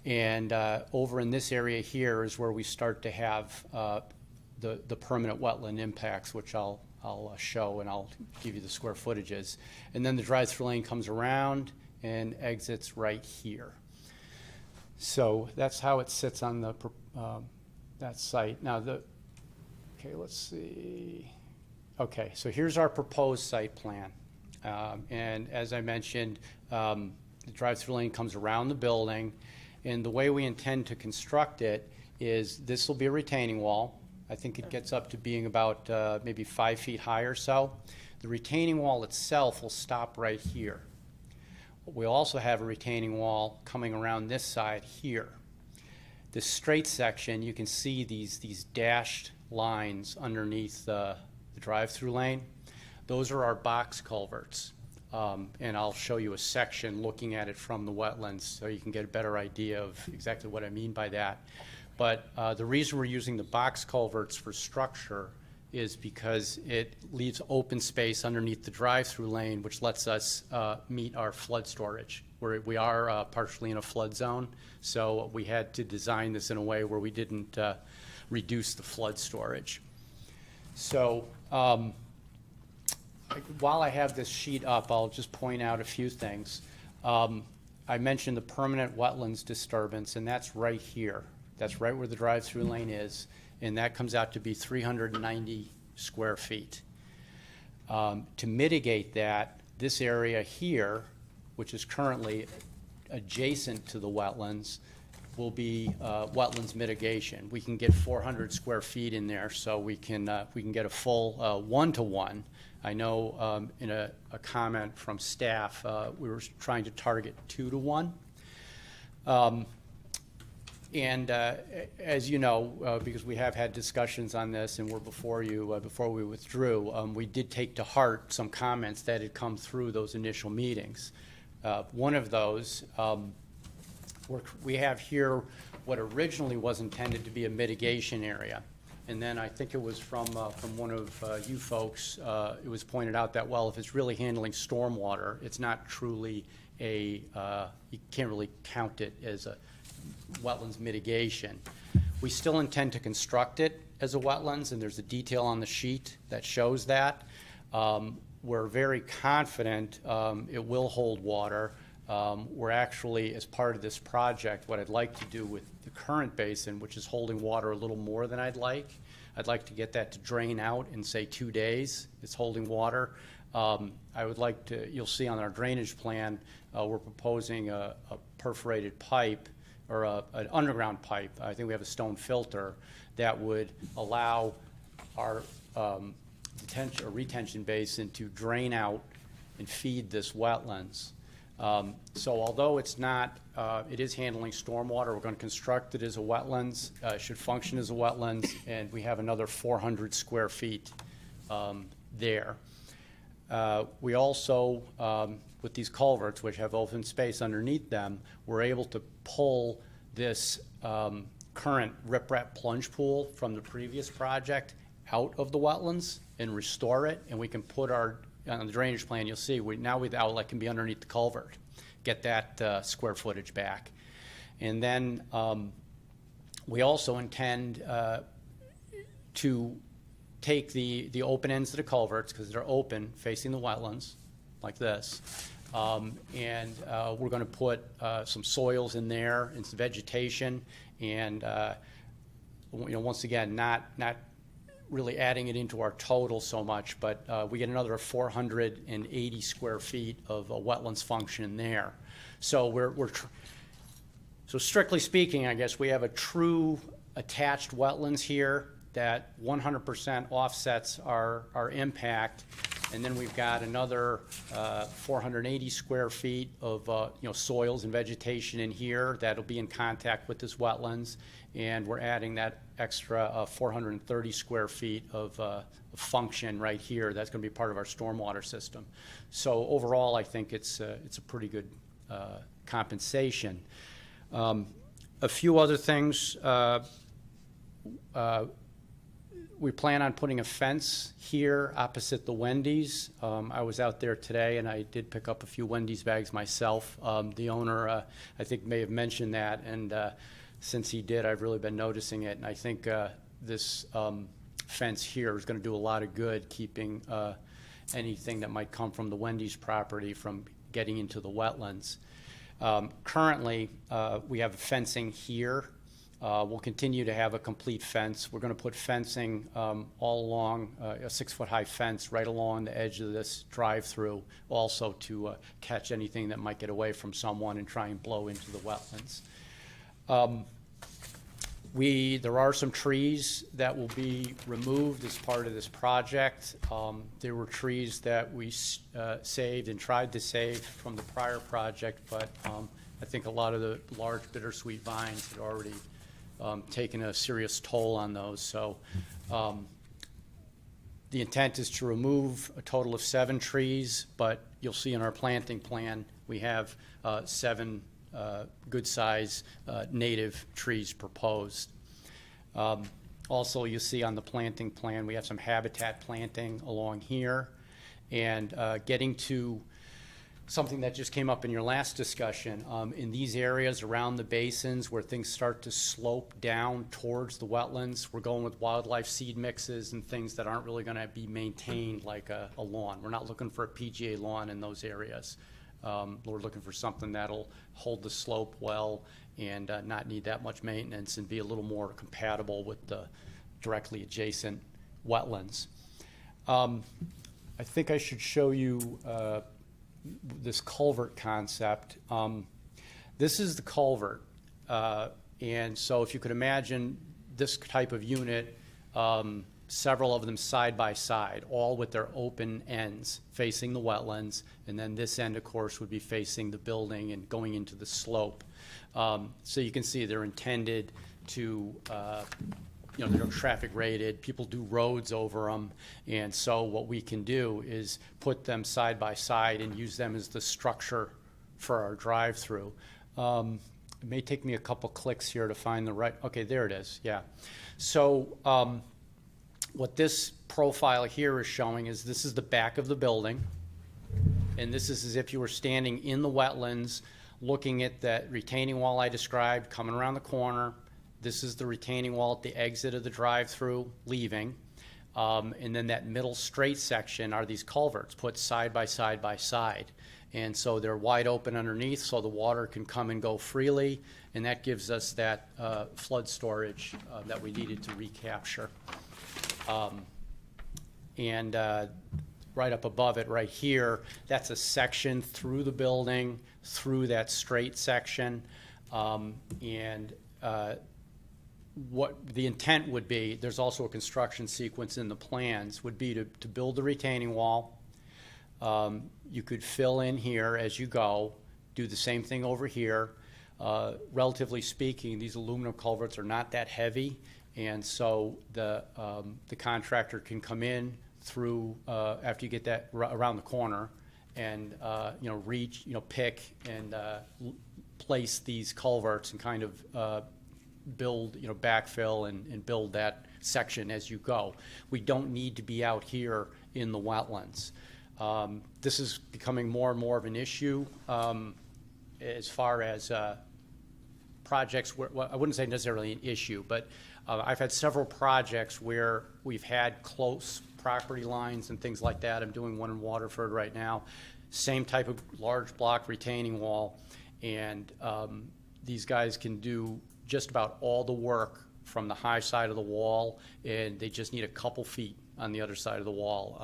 Speaker 10: And over in this area here is where we start to have the permanent wetland impacts, which I'll show, and I'll give you the square footages. And then the drive-through lane comes around and exits right here. So that's how it sits on the that site. Now okay, let's see. Okay, so here's our proposed site plan. And as I mentioned, the drive-through lane comes around the building. And the way we intend to construct it is this will be a retaining wall. I think it gets up to being about maybe 5 feet high or so. The retaining wall itself will stop right here. We also have a retaining wall coming around this side here. This straight section, you can see these dashed lines underneath the drive-through lane. Those are our box culverts. And I'll show you a section looking at it from the wetlands so you can get a better idea of exactly what I mean by that. But the reason we're using the box culverts for structure is because it leaves open space underneath the drive-through lane, which lets us meet our flood storage. We are partially in a flood zone, so we had to design this in a way where we didn't reduce the flood storage. So while I have this sheet up, I'll just point out a few things. I mentioned the permanent wetlands disturbance, and that's right here. That's right where the drive-through lane is, and that comes out to be 390 square feet. To mitigate that, this area here, which is currently adjacent to the wetlands, will be wetlands mitigation. We can get 400 square feet in there, so we can get a full 1-to-1. I know in a comment from staff, we were trying to target 2-to-1. And as you know, because we have had discussions on this and we're before you, before we withdrew, we did take to heart some comments that had come through those initial meetings. One of those, we have here what originally was intended to be a mitigation area. And then I think it was from one of you folks, it was pointed out that, well, if it's really handling stormwater, it's not truly you can't really count it as a wetlands mitigation. We still intend to construct it as a wetlands, and there's a detail on the sheet that shows that. We're very confident it will hold water. We're actually, as part of this project, what I'd like to do with the current basin, which is holding water a little more than I'd like to get that to drain out in, say, 2 days. It's holding water. I would like to, you'll see on our drainage plan, we're proposing a perforated pipe or an underground pipe. I think we have a stone filter that would allow our detention or retention basin to drain out and feed this wetlands. So although it's not, it is handling stormwater, we're going to construct it as a wetlands, should function as a wetlands, and we have another 400 square feet there. We also, with these culverts, which have open space underneath them, we're able to pull this current riprap plunge pool from the previous project out of the wetlands and restore it, and we can put our, on the drainage plan, you'll see, now the outlet can be underneath the culvert, get that square footage back. And then we also intend to take the open ends of the culverts, because they're open facing the wetlands, like this, and we're going to put some soils in there and some vegetation, and once again, not really adding it into our total so much, but we get another 480 square feet of a wetlands function there. So so strictly speaking, I guess we have a true attached wetlands here that 100% offsets our impact, and then we've got another 480 square feet of soils and vegetation in here that'll be in contact with this wetlands, and we're adding that extra 430 square feet of function right here. That's going to be part of our stormwater system. So overall, I think it's a pretty good compensation. A few other things. We plan on putting a fence here opposite the Wendy's. I was out there today, and I did pick up a few Wendy's bags myself. The owner, I think, may have mentioned that, and since he did, I've really been noticing it. And I think this fence here is going to do a lot of good, keeping anything that might come from the Wendy's property from getting into the wetlands. Currently, we have fencing here. We'll continue to have a complete fence. We're going to put fencing all along, a 6-foot-high fence right along the edge of this drive-through, also to catch anything that might get away from someone and try and blow into the wetlands. There are some trees that will be removed as part of this project. There were trees that we saved and tried to save from the prior project, but I think a lot of the large bittersweet vines had already taken a serious toll on those. So the intent is to remove a total of 7 trees, but you'll see in our planting plan we have 7 good-size native trees proposed. Also, you see on the planting plan we have some habitat planting along here, and getting to something that just came up in your last discussion. In these areas around the basins where things start to slope down towards the wetlands, we're going with wildlife seed mixes and things that aren't really going to be maintained like a lawn. We're not looking for a PGA lawn in those areas. We're looking for something that'll hold the slope well and not need that much maintenance and be a little more compatible with the directly adjacent wetlands. I think I should show you this culvert concept. This is the culvert. And so if you could imagine this type of unit, several of them side by side, all with their open ends facing the wetlands. And then this end, of course, would be facing the building and going into the slope. So you can see they're intended to, they're traffic rated, people do roads over them, and so what we can do is put them side by side and use them as the structure for our drive-through. It may take me a couple clicks here to find the right, okay, there it is, yeah. So what this profile here is showing is this is the back of the building, and this is as if you were standing in the wetlands looking at that retaining wall I described coming around the corner. This is the retaining wall at the exit of the drive-through leaving. And then that middle straight section are these culverts put side by side by side. And so they're wide open underneath so the water can come and go freely. And that gives us that flood storage that we needed to recapture. Right up above it right here, that's a section through the building, through that straight section. What the intent would be, there's also a construction sequence in the plans, would be to build the retaining wall. You could fill in here as you go, do the same thing over here. Relatively speaking, these aluminum culverts are not that heavy, and so the contractor can come in through, after you get that around the corner, and reach, pick and place these culverts and kind of build, backfill and build that section as you go. We don't need to be out here in the wetlands. This is becoming more and more of an issue as far as projects where, well, I wouldn't say necessarily an issue, but I've had several projects where we've had close property lines and things like that. I'm doing one in Waterford right now. Same type of large block retaining wall, and these guys can do just about all the work from the high side of the wall, and they just need a couple feet on the other side of the wall.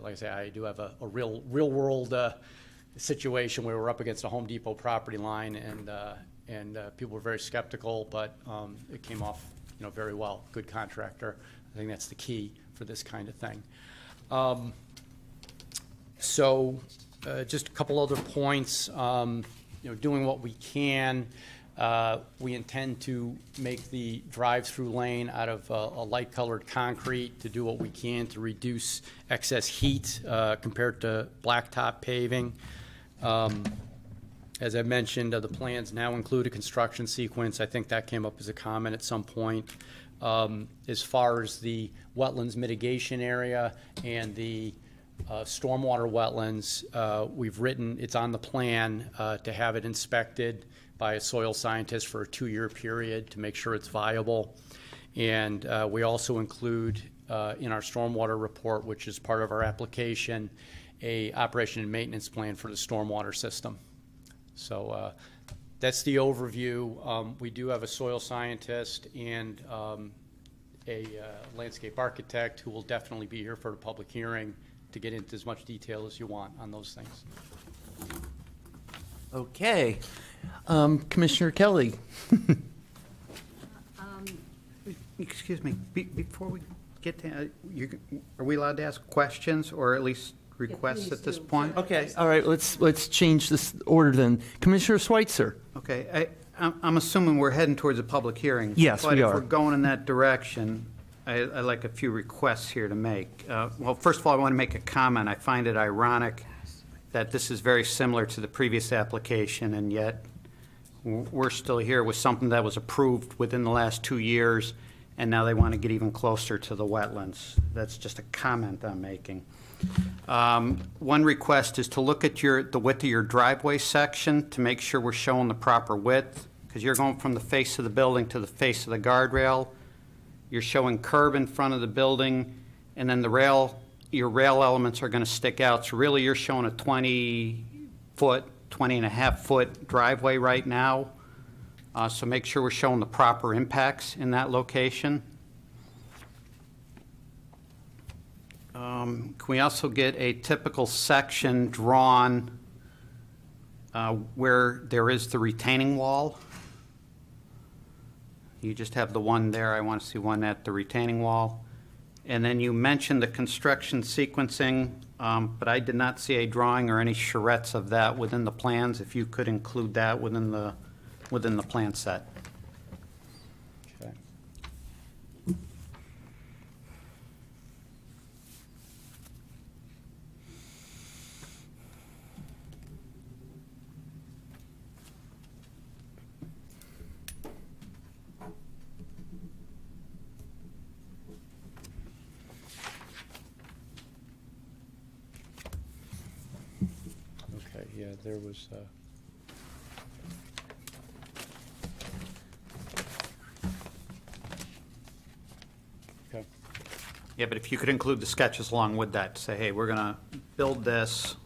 Speaker 10: Like I say, I do have a real world situation where we're up against a Home Depot property line, and people were very skeptical, but it came off very well. Good contractor. I think that's the key for this kind of thing. Just a couple other points. Doing what we can. We intend to make the drive-through lane out of a light-colored concrete to do what we can to reduce excess heat compared to blacktop paving. As I mentioned, the plans now include a construction sequence. I think that came up as a comment at some point. As far as the wetlands mitigation area and the stormwater wetlands, we've written, it's on the plan to have it inspected by a soil scientist for a 2-year period to make sure it's viable. And we also include in our stormwater report, which is part of our application, a operation and maintenance plan for the stormwater system. So that's the overview. We do have a soil scientist and a landscape architect who will definitely be here for the public hearing to get into as much detail as you want on those things.
Speaker 1: Okay. Commissioner Kelly.
Speaker 7: Excuse me, before we get to, are we allowed to ask questions or at least requests at this point?
Speaker 1: Okay, all right, let's change this order then. Commissioner Schweitzer.
Speaker 7: Okay, I'm assuming we're heading towards a public hearing.
Speaker 1: Yes, we
Speaker 7: But
Speaker 1: are.
Speaker 7: if we're going in that direction, I'd like a few requests here to make. Well, first of all, I want to make a comment. I find it ironic that this is very similar to the previous application, and yet we're still here with something that was approved within the last 2 years and now they want to get even closer to the wetlands. That's just a comment I'm making. One request is to look at the width of your driveway section to make sure we're showing the proper width, because you're going from the face of the building to the face of the guardrail. You're showing curb in front of the building, and then your rail elements are going to stick out. So really, you're showing a 20-foot, 20-and-a-half-foot driveway right now. So make sure we're showing the proper impacts in that location. Can we also get a typical section drawn where there is the retaining wall? You just have the one there. I want to see one at the retaining wall. And then you mentioned the construction sequencing, but I did not see a drawing or any charrettes of that within the plans. If you could include that within the plan set. Okay.
Speaker 10: Okay, yeah, there was, okay.
Speaker 7: Yeah, but if you could include the sketches along with that, say, hey, we're going to build this,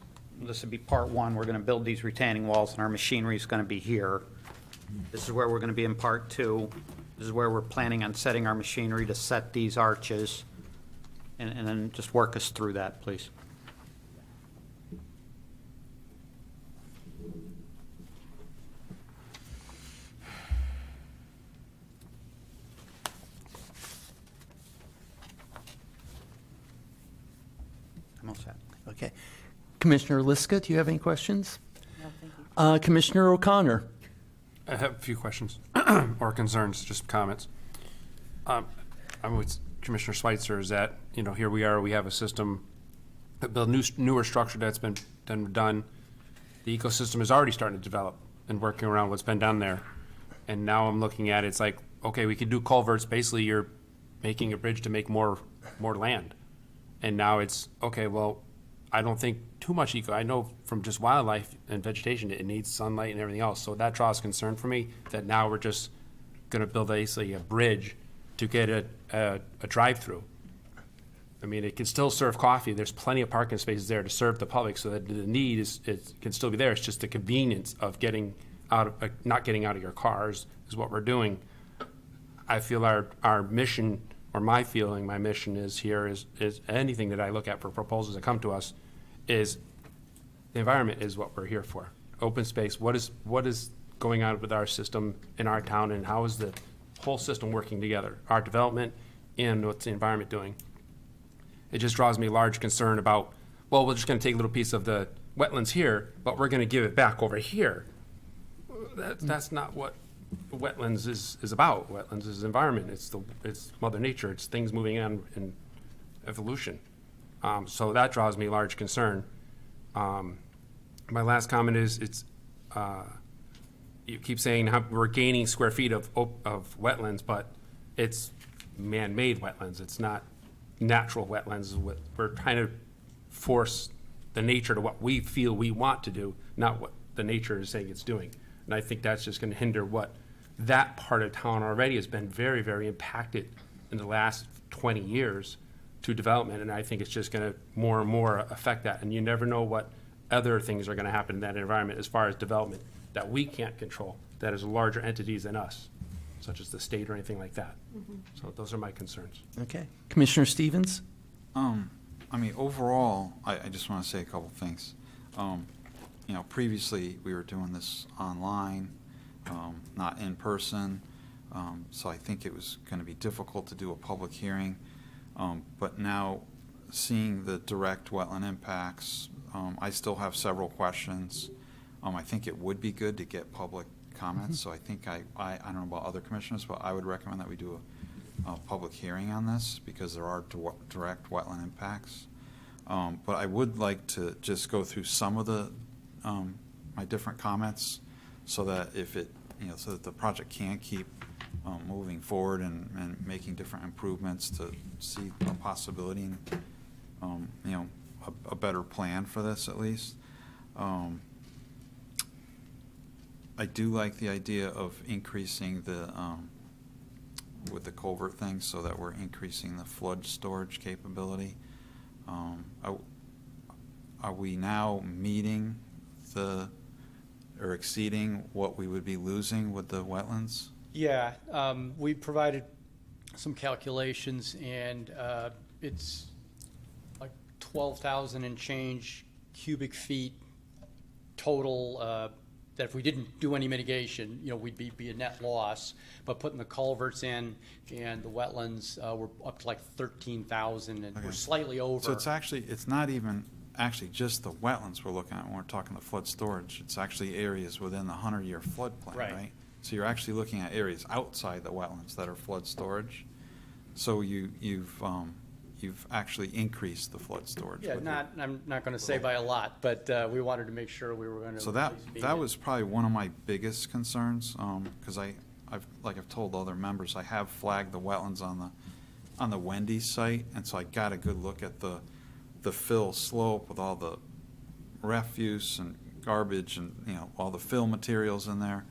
Speaker 7: this would be part one, we're going to build these retaining walls, and our machinery is going to be here. This is where we're going to be in part two. This is where we're planning on setting our machinery to set these arches, and then just work us through that, please. I'm all set.
Speaker 1: Okay. Commissioner Liska, do you have any questions?
Speaker 5: No, thank you.
Speaker 1: Commissioner O'Connor?
Speaker 11: I have a few questions or concerns, just comments. I'm with Commissioner Schweitzer. Is that, here we are, we have a system that built newer structure that's been done. The ecosystem is already starting to develop and working around what's been done there. And now I'm looking at it's like, okay, we could do culverts. Basically, you're making a bridge to make more land. And now it's, okay, well, I don't think too much I know from just wildlife and vegetation, it needs sunlight and everything else. So that draws concern for me that now we're just going to build basically a bridge to get a drive-through. I mean, it can still serve coffee. There's plenty of parking spaces there to serve the public, so that the need can still be there. It's just the convenience of not getting out of your cars is what we're doing. I feel our mission, or my mission is anything that I look at for proposals that come to us is the environment is what we're here for. Open space, what is going on with our system in our town, and how is the whole system working together? Our development and what's the environment doing? It just draws me large concern about, well, we're just going to take a little piece of the wetlands here, but we're going to give it back over here. That's not what wetlands is about. Wetlands is environment. It's Mother Nature. It's things moving on in evolution. So that draws me large concern. My last comment is you keep saying how we're gaining square feet of wetlands, but it's man-made wetlands. It's not natural wetlands. We're trying to force the nature to what we feel we want to do, not what the nature is saying it's doing. And I think that's just going to hinder what that part of town already has been very, very impacted in the last 20 years to development. And I think it's just going to more and more affect that. And you never know what other things are going to happen in that environment as far as development that we can't control, that is larger entities than us, such as the state or anything like that. Mm-hmm. So those are my concerns.
Speaker 1: Okay. Commissioner Stevens?
Speaker 2: Overall, I just want to say a couple things. Previously we were doing this online, not in person, so I think it was going to be difficult to do a public hearing. But now, seeing the direct wetland impacts, I still have several questions. I think it would be good to get public comments, so I think I don't know about other commissioners, but I would recommend that we do a public hearing on this because there are direct wetland impacts. But I would like to just go through some of the my different comments so that so that the project can keep moving forward and making different improvements to see a possibility and, you know, a better plan for this at least. I do like the idea of increasing the, with the culvert thing, so that we're increasing the flood storage capability. Are we now meeting or exceeding what we would be losing with the wetlands?
Speaker 10: Yeah, we provided some calculations, and it's like 12,000 and change cubic feet total, that if we didn't do any mitigation, you know, we'd be a net loss. But putting the culverts in and the wetlands, we're up to like 13,000, and
Speaker 2: Okay.
Speaker 10: we're slightly over.
Speaker 2: So it's not even actually just the wetlands we're looking at when we're talking the flood storage. It's actually areas within the 100-year floodplain,
Speaker 10: Right.
Speaker 2: right? So you're actually looking at areas outside the wetlands that are flood storage. So you've actually increased the flood storage.
Speaker 10: Yeah,
Speaker 2: with
Speaker 10: I'm not going to say by a lot, but we wanted to make sure we were going to.
Speaker 2: So that was probably one of my biggest concerns, because I've told other members, I have flagged the wetlands on the Wendy's site, and so I got a good look at the fill slope with all the refuse and garbage and, you know, all the fill materials in there.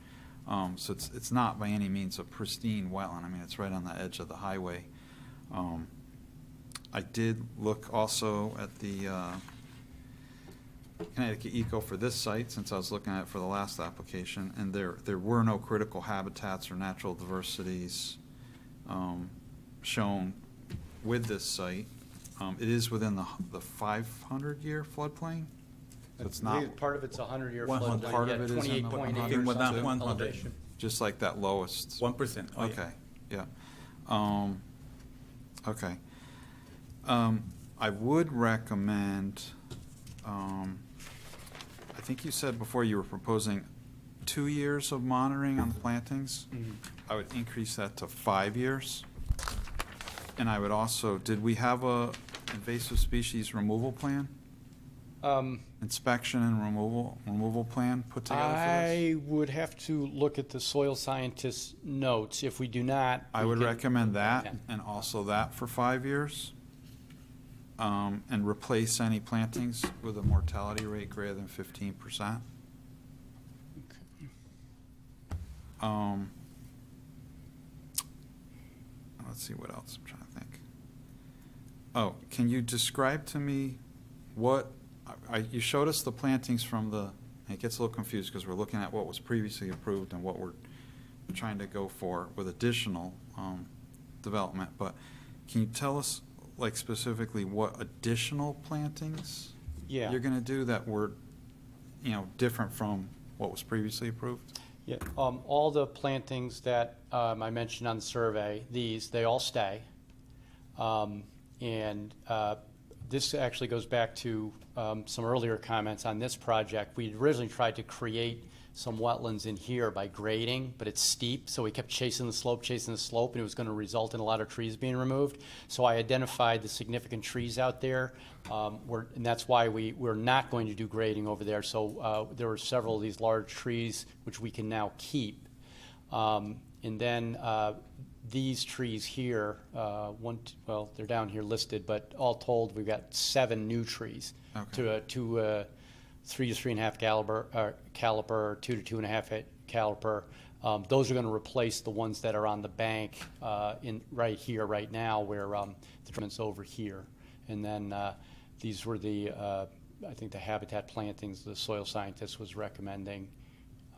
Speaker 2: So it's not by any means a pristine wetland. I mean, it's right on the edge of the highway. I did look also at the Connecticut Eco for this site, since I was looking at it for the last application, and there were no critical habitats or natural diversities shown with this site. It is within the 500-year floodplain. So it's
Speaker 10: I
Speaker 2: not,
Speaker 10: believe part of it's 100-year
Speaker 8: 100.
Speaker 10: floodplain.
Speaker 2: Part of it is in the
Speaker 10: 28.8
Speaker 2: 100.
Speaker 10: or
Speaker 8: Within
Speaker 10: something
Speaker 8: 100.
Speaker 10: elevation.
Speaker 2: just like that lowest.
Speaker 8: 1%. Oh, yeah.
Speaker 2: Okay, yeah. Okay. I would recommend, I think you said before you were proposing 2 years of monitoring on the plantings. I would increase that to 5 years. And I would also, did we have a invasive species removal plan? Inspection and removal plan put together for this?
Speaker 10: I would have to look at the soil scientist's notes. If we do not.
Speaker 2: I
Speaker 10: we
Speaker 2: would
Speaker 10: can-
Speaker 2: recommend that,
Speaker 10: Yeah.
Speaker 2: and also that for 5 years. And replace any plantings with a mortality rate greater than 15%. Let's see what else I'm trying to think. Oh, can you describe to me what, you showed us the plantings from it gets a little confused because we're looking at what was previously approved and what we're trying to go for with additional development, but can you tell us, like, specifically what additional plantings
Speaker 10: Yeah.
Speaker 2: you're going to do that were, you know, different from what was previously approved?
Speaker 10: Yeah, all the plantings that I mentioned on the survey, they all stay. And this actually goes back to some earlier comments on this project. We originally tried to create some wetlands in here by grading, but it's steep, so we kept chasing the slope, and it was going to result in a lot of trees being removed. So I identified the significant trees out there, and that's why we're not going to do grading over there. So there were several of these large trees which we can now keep. And then these trees here, they're down here listed, but all told, we've got 7 new trees
Speaker 2: Okay.
Speaker 10: to 3 to 3.5 caliper, 2 to 2.5 caliper. Those are going to replace the ones that are on the bank right here, right now, where the treatment's over here. And then these were I think the habitat plantings the soil scientist was recommending.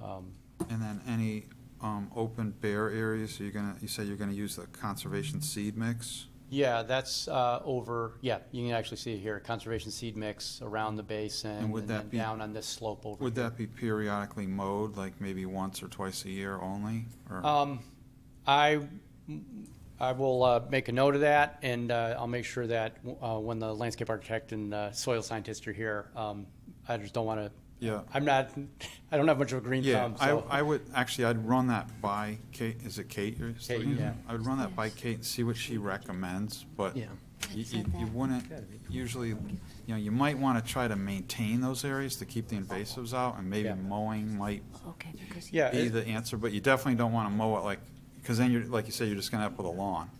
Speaker 2: And then any open bare areas, you said you're gonna use the conservation seed mix?
Speaker 10: Yeah, that's you can actually see it here, conservation seed mix around the basin,
Speaker 2: And would that
Speaker 10: then
Speaker 2: be-
Speaker 10: down on this slope over
Speaker 2: Would
Speaker 10: here.
Speaker 2: that be periodically mowed, like maybe once or twice a year only? Or
Speaker 10: I will make a note of that, and I'll make sure that when the landscape architect and soil scientist are here, I just don't want to.
Speaker 2: Yeah.
Speaker 10: I don't have much of a green
Speaker 2: Yeah,
Speaker 10: thumb. So.
Speaker 2: I'd run that by Kate. Is it Kate you're studying?
Speaker 10: yeah.
Speaker 2: I would run that by Kate and see what she recommends, but
Speaker 1: Yeah.
Speaker 2: you wouldn't usually, you might want to try to maintain those areas to keep the invasives out, and maybe
Speaker 10: Yeah.
Speaker 2: mowing might
Speaker 5: Okay, because
Speaker 10: Yeah,
Speaker 2: be the answer, but you definitely don't want to mow it like because then you're, like you said, you're just gonna end up with a lawn.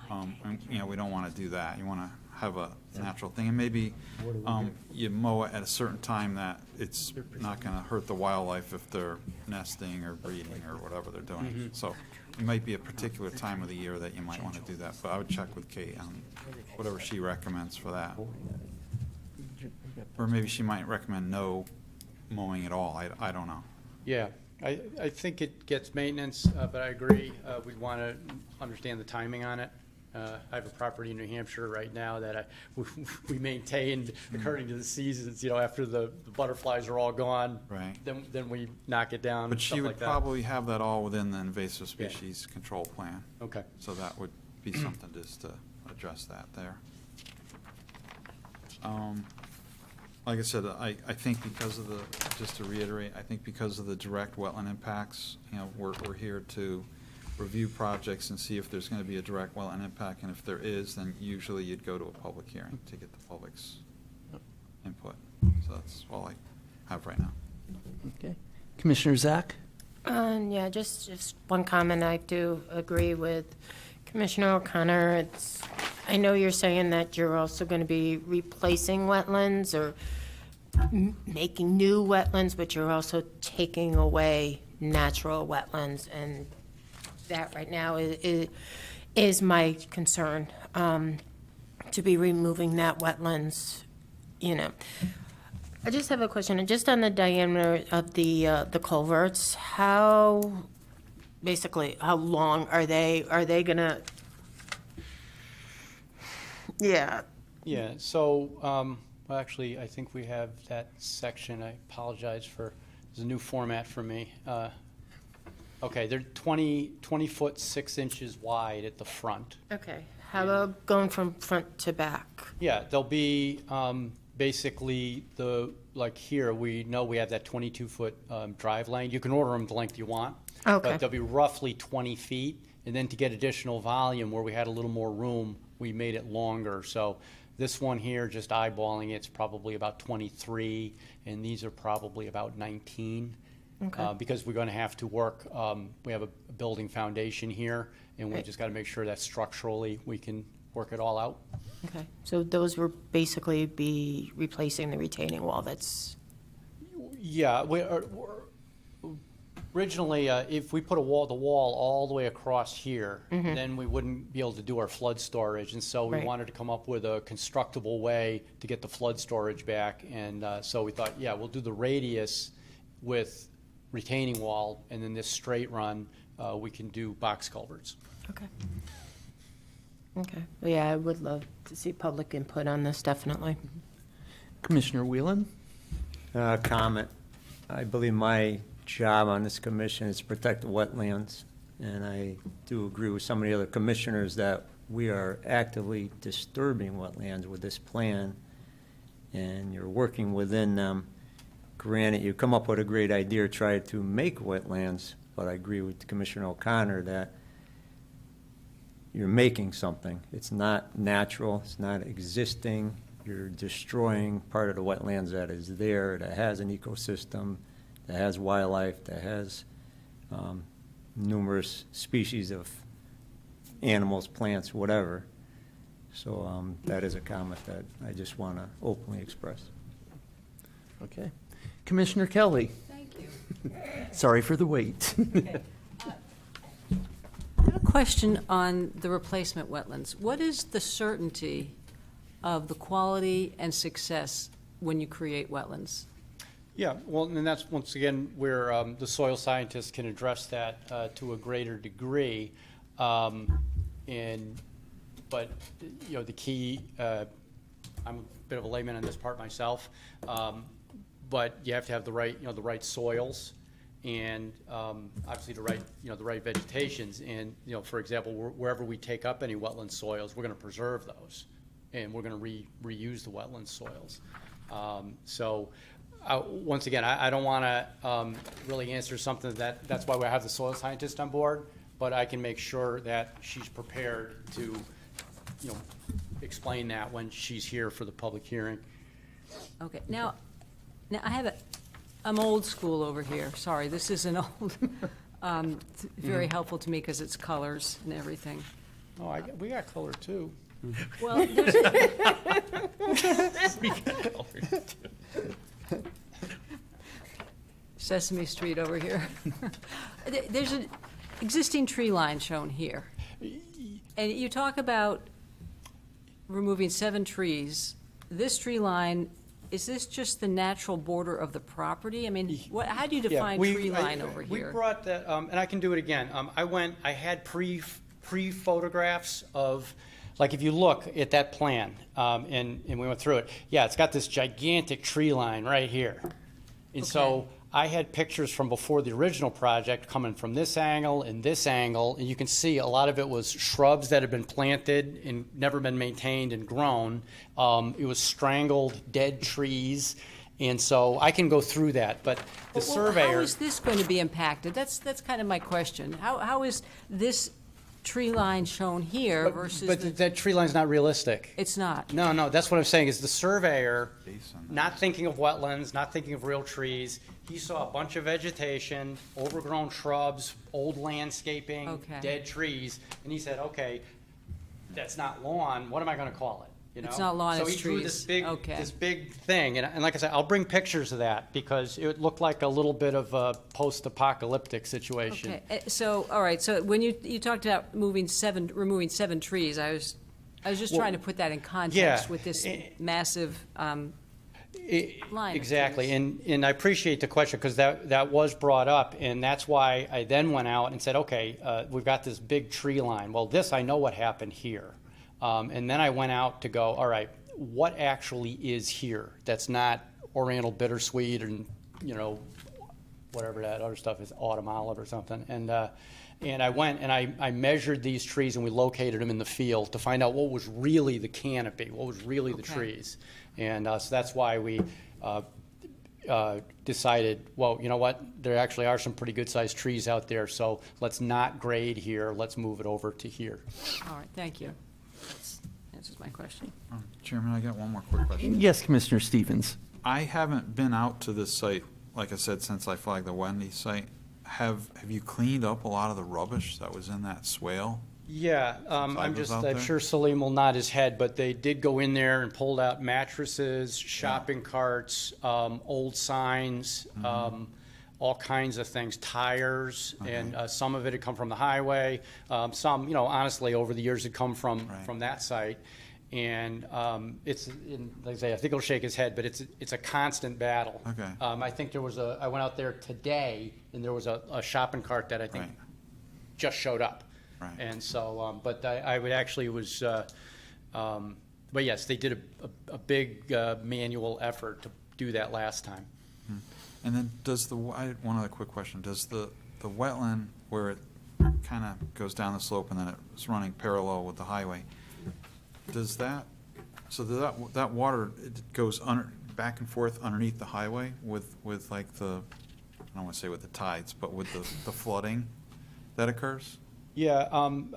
Speaker 2: And, you know, we don't wanna do that. You wanna have a natural thing, and maybe, you mow it at a certain time that it's not gonna hurt the wildlife if they're nesting or breeding or whatever they're doing. So it might be a particular time of the year that you might wanna do that, but I would check with Kate on whatever she recommends for that. Or maybe she might recommend no mowing at all, I don't know.
Speaker 10: Yeah, I think it gets maintenance, but I agree, we'd want to understand the timing on it. I have a property in New Hampshire right now that we maintained according to the seasons, you know, after the butterflies are all gone.
Speaker 2: Right.
Speaker 10: Then we knock it down,
Speaker 2: But
Speaker 10: stuff
Speaker 2: she
Speaker 10: like
Speaker 2: would
Speaker 10: that.
Speaker 2: probably have that all within the invasive species control plan.
Speaker 10: Okay.
Speaker 2: So that would be something just to address that there. Like I said, I think because of the, just to reiterate, I think because of the direct wetland impacts, you know, we're here to review projects and see if there's gonna be a direct wetland impact, and if there is, then usually you'd go to a public hearing to get the public's input. So that's all I have right now.
Speaker 1: Okay. Commissioner Zach?
Speaker 12: Yeah, just one comment. I do agree with Commissioner O'Connor. I know you're saying that you're also going to be replacing wetlands or making new wetlands, but you're also taking away natural wetlands, and that right now is my concern, to be removing that wetlands, you know. I just have a question, just on the diameter of the culverts, basically, how long are they gonna? Yeah.
Speaker 10: Yeah, so, well, actually, I think we have that section. I apologize for, there's a new format for me. Okay, they're 20 foot 6 inches wide at the front.
Speaker 12: Okay, how about going from front to back?
Speaker 10: Yeah, they'll be basically like here, we know we have that 22-foot drive lane. You can order them the length you want.
Speaker 12: Okay.
Speaker 10: But they'll be roughly 20 feet. And then to get additional volume, where we had a little more room, we made it longer. So this one here, just eyeballing, it's probably about 23, and these are probably about 19.
Speaker 12: Okay.
Speaker 10: Because we're going to have to work, we have a building foundation here, and we
Speaker 12: Right.
Speaker 10: just got to make sure that structurally we can work it all out.
Speaker 12: Okay, so those will basically be replacing the retaining wall that's,
Speaker 10: Yeah, originally, if we put the wall all the way across here, then we wouldn't be able to do our flood storage. And so we
Speaker 12: Right.
Speaker 10: wanted to come up with a constructible way to get the flood storage back. And so we thought, yeah, we'll do the radius with retaining wall, and then this straight run, we can do box culverts.
Speaker 12: okay. Okay, well, yeah, I would love to see public input on this, definitely.
Speaker 1: Commissioner Whelan?
Speaker 6: Comment. I believe my job on this commission is to protect the wetlands, and I do agree with some of the other commissioners that we are actively disturbing wetlands with this plan, and you're working within them. Granted, you come up with a great idea, try to make wetlands, but I agree with Commissioner O'Connor that you're making something. It's not natural, it's not existing. You're destroying part of the wetlands that is there, that has an ecosystem, that has wildlife, that has numerous species of animals, plants, whatever. So that is a comment that I just want to openly express.
Speaker 1: Okay. Commissioner Kelly?
Speaker 9: Thank you.
Speaker 1: Sorry for the wait.
Speaker 9: I have a question on the replacement wetlands. What is the certainty of the quality and success when you create wetlands?
Speaker 10: Yeah, well, and that's, once again, where the soil scientists can address that to a greater degree. But, you know, the key, I'm a bit of a layman on this part myself, but you have to have the right, you know, the right soils, and obviously the right, you know, the right vegetations. And, you know, for example, wherever we take up any wetland soils, we're going to preserve those, and we're going to reuse the wetland soils. Once again, I don't want to really answer something that's why we have the soil scientist on board, but I can make sure that she's prepared to, you know, explain that when she's here for the public hearing.
Speaker 9: Okay, now I'm old school over here. Sorry, this isn't old. Very helpful to me because it's colors and everything.
Speaker 10: Oh, we got color too.
Speaker 9: Well, Sesame Street over here. There's an existing tree line shown here. And you talk about removing 7 trees. This tree line, is this just the natural border of the property? I mean, how do you define tree line over here?
Speaker 10: We brought that, and I can do it again. I had pre-photographs of, like, if you look at that plan, and we went through it, yeah, it's got this gigantic tree line right here. And so I had pictures from before the original project coming from this angle, and you can see a lot of it was shrubs that had been planted and never been maintained and grown. It was strangled, dead trees, and so I can go through that, but the surveyor...
Speaker 9: How is this going to be impacted? That's kind of my question. How is this tree line shown here versus...
Speaker 10: But that tree line's not realistic.
Speaker 9: It's not.
Speaker 10: No, that's what I'm saying, is the surveyor, not thinking of wetlands, not thinking of real trees, he saw a bunch of vegetation, overgrown shrubs, old landscaping, dead trees, and he said, okay, that's not lawn, what am I gonna call it? You know?
Speaker 9: It's not lawn, it's
Speaker 10: So he drew
Speaker 9: trees.
Speaker 10: this big thing, and like I said, I'll bring pictures of that, because it looked like a little bit of a post-apocalyptic situation.
Speaker 9: Okay, so, all right, so when you talked about removing 7 trees, I was just trying to put that in context with this massive line.
Speaker 10: Exactly, and I appreciate the question, because that was brought up, and that's why I then went out and said, okay, we've got this big tree line. Well, this, I know what happened here. And then I went out to go, all right, what actually is here that's not Oriental bittersweet and, you know, whatever that other stuff is, autumn olive or something. And I went and I measured these trees, and we located them in the field to find out what was really the canopy, what was really the trees. And so that's why we decided, well, you know what, there actually are some pretty good-sized trees out there, so let's not grade here, let's move it over to here.
Speaker 9: All right, thank you. That answers my question.
Speaker 2: Chairman, I got one more quick question.
Speaker 1: Yes, Commissioner Stevens.
Speaker 2: I haven't been out to this site, like I said, since I flagged the Wendy site. Have you cleaned up a lot of the rubbish that was in that swale?
Speaker 10: Yeah, I'm sure Salim will nod his head, but they did go in there and pulled out mattresses, shopping carts, old signs, all kinds of things, tires, and some of it had come from the highway. Some, you know, honestly, over the years had come from that site. And like I say, I think he'll shake his head, but it's a constant battle.
Speaker 2: Okay.
Speaker 10: I think I went out there today, and there was a shopping cart that I think just showed up.
Speaker 2: Right.
Speaker 10: And so, but I would actually was, but yes, they did a big manual effort to do that last time.
Speaker 2: And then one other quick question, does the wetland where it kind of goes down the slope and then it's running parallel with the highway, does that water, it goes back and forth underneath the highway with like I don't want to say with the tides, but with the flooding that occurs?
Speaker 10: Yeah,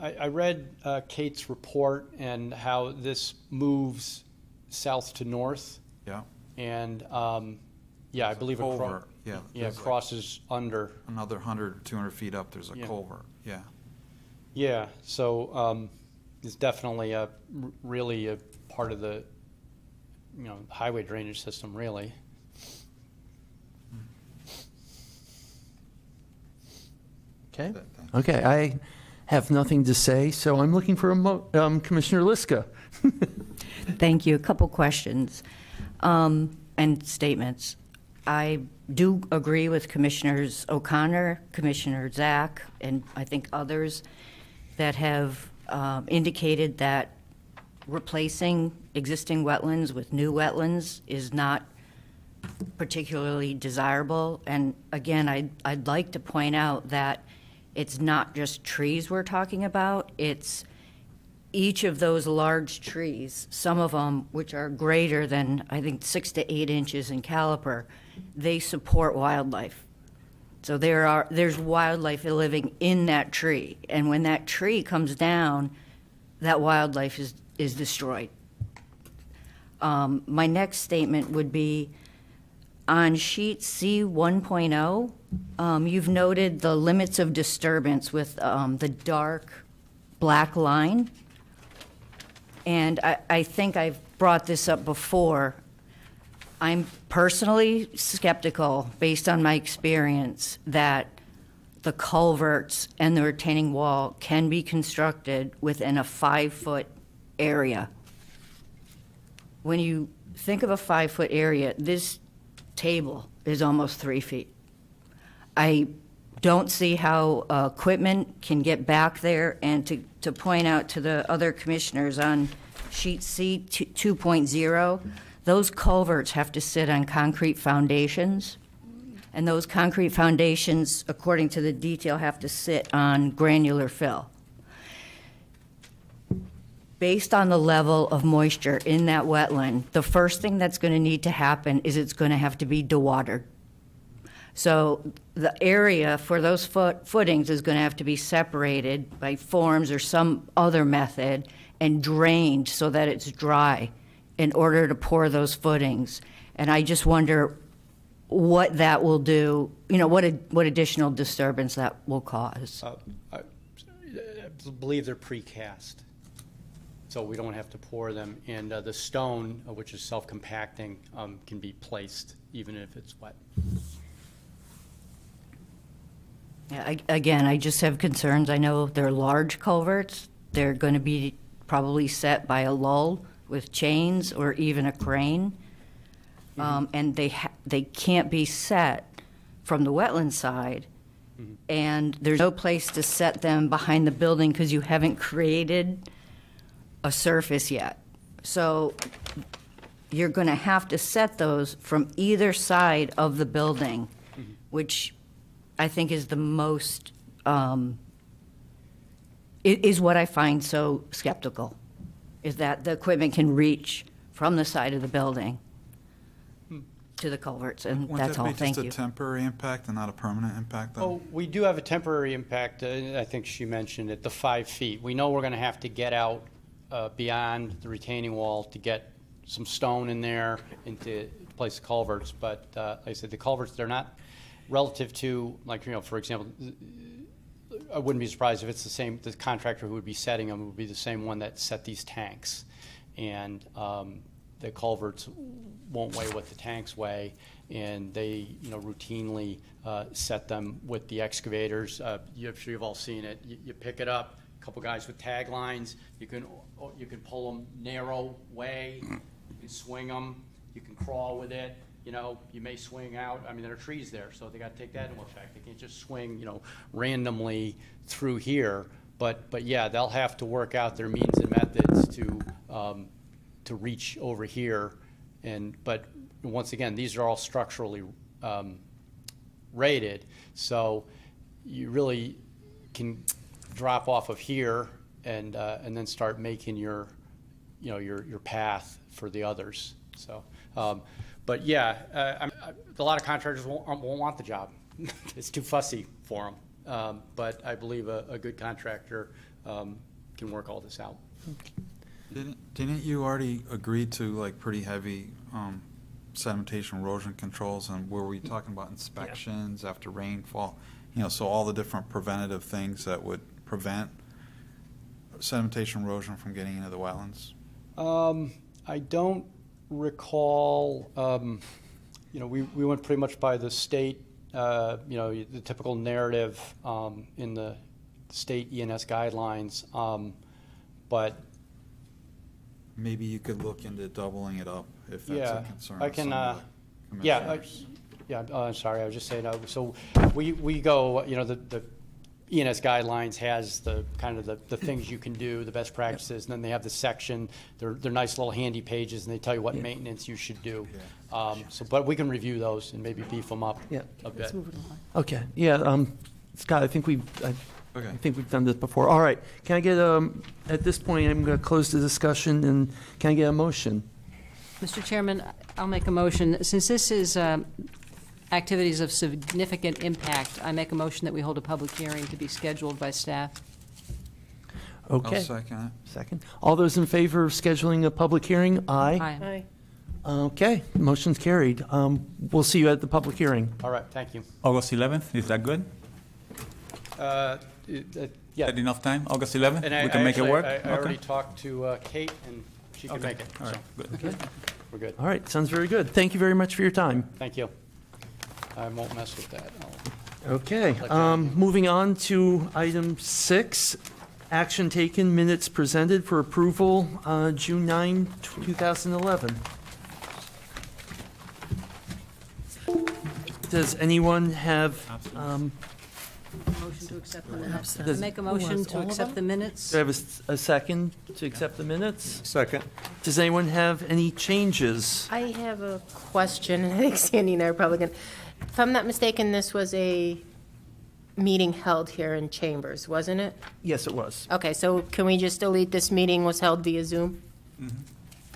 Speaker 10: I read Kate's report and how this moves south to north.
Speaker 2: Yeah.
Speaker 10: And yeah, I believe it crosses under.
Speaker 2: Another 100, 200 feet up, there's a culvert. Yeah.
Speaker 10: Yeah, so it's definitely really a part of the, you know, highway drainage system, really.
Speaker 1: Okay. Okay, I have nothing to say, so I'm looking for Commissioner Liska.
Speaker 5: Thank you. A couple questions and statements. I do agree with Commissioners O'Connor, Commissioner Zach, and I think others that have indicated that replacing existing wetlands with new wetlands is not particularly desirable. And again, I'd like to point out that it's not just trees we're talking about, it's each of those large trees, some of them which are greater than, I think, 6 to 8 inches in caliper, they support wildlife. So there's wildlife living in that tree, and when that tree comes down, that wildlife is destroyed. My next statement would be, on sheet C 1.0, You've noted the limits of disturbance with the dark black line. And I think I've brought this up before. I'm personally skeptical, based on my experience, that the culverts and the retaining wall can be constructed within a 5-foot area. When you think of a 5-foot area, this table is almost 3 feet. I don't see how equipment can get back there, and to point out to the other commissioners on sheet C 2.0, those culverts have to sit on concrete foundations, and those concrete foundations, according to the detail, have to sit on granular fill. Based on the level of moisture in that wetland, the first thing that's going to need to happen is it's going to have to be dewatered. So the area for those footings is going to have to be separated by forms or some other method and drained so that it's dry in order to pour those footings. And I just wonder what that will do, what additional disturbance that will cause.
Speaker 10: I believe they're precast, so we don't have to pour them. And the stone, which is self-compacting, can be placed even if it's wet.
Speaker 5: Yeah, again, I just have concerns. I know they're large culverts. They're going to be probably set by a lull with chains or even a crane. And they can't be set from the wetland side. And there's no place to set them behind the building because you haven't created a surface yet. So you're going to have to set those from either side of the building, which I think is the most, is what I find so skeptical, is that the equipment can reach from the side of the building to the culverts, and that's all. Thank you.
Speaker 2: Wouldn't that be just a temporary impact and not a permanent impact, though?
Speaker 10: Oh, we do have a temporary impact. I think she mentioned it, the 5 feet. We know we're going to have to get out beyond the retaining wall to get some stone in there and to place the culverts. But like I said, the culverts, they're not relative to, like, for example, I wouldn't be surprised if it's the contractor who would be setting them would be the same one that set these tanks. And the culverts won't weigh what the tanks weigh, and they, routinely set them with the excavators. I'm sure you've all seen it. You pick it up, a couple guys with tag lines. You can pull them narrow way. You can swing them. You can crawl with it. You may swing out. I mean, there are trees there, so they got to take that into effect. They can't just swing, randomly through here. But yeah, they'll have to work out their means and methods to reach over here. But once again, these are all structurally rated, so you really can drop off of here and then start making your path for the others. So. But yeah, a lot of contractors won't want the job. It's too fussy for them. But I believe a good contractor can work all this out.
Speaker 2: Didn't you already agree to pretty heavy sedimentation erosion controls, and were we talking about inspections after rainfall? So all the different preventative things that would prevent sedimentation erosion from getting into the wetlands?
Speaker 10: I don't recall, we went pretty much by the state, the typical narrative in the state ENS guidelines, but
Speaker 2: maybe you could look into doubling it up if that's a concern.
Speaker 10: I can, I'm sorry, I was just saying, so we go, the ENS guidelines has the kind of the things you can do, the best practices, and then they have the section. They're nice little handy pages, and they tell you what maintenance you should do. But we can review those and maybe beef them up a bit.
Speaker 1: Okay, yeah, Scott, I think we've done this before. All right, can I get, at this point, I'm going to close the discussion, and can I get a motion?
Speaker 9: Mr. Chairman, I'll make a motion. Since this is activities of significant impact, I make a motion that we hold a public hearing to be scheduled by staff.
Speaker 1: Okay.
Speaker 2: I'll second it.
Speaker 1: Second. All those in favor of scheduling a public hearing? Aye.
Speaker 9: Aye.
Speaker 12: Aye.
Speaker 1: Okay, motion's carried. We'll see you at the public hearing.
Speaker 10: All right, thank you.
Speaker 8: August 11th, is that good?
Speaker 10: Yeah.
Speaker 8: Is that enough time? August 11th?
Speaker 10: And
Speaker 8: We can make it work?
Speaker 10: I already
Speaker 8: Okay.
Speaker 10: talked to Kate, and she could
Speaker 8: Okay.
Speaker 10: make it,
Speaker 8: All
Speaker 10: so
Speaker 8: right, good.
Speaker 10: we're good.
Speaker 1: All right, sounds very good. Thank you very much for your time.
Speaker 10: Thank you. I won't mess with that.
Speaker 1: Okay,
Speaker 10: Let John do.
Speaker 1: moving on to item 6, action taken, minutes presented for approval, June 9, 2011. Does anyone have,
Speaker 9: Motion to accept the minutes.
Speaker 1: Does-
Speaker 9: Make a motion to accept the minutes.
Speaker 1: do I have a second to accept the minutes?
Speaker 6: Second.
Speaker 1: Does anyone have any changes?
Speaker 12: I have a question, and I think Sandy and I are probably going to, if I'm not mistaken, this was a meeting held here in Chambers, wasn't it?
Speaker 1: Yes, it was.
Speaker 12: Okay, so can we just delete this meeting was held via Zoom?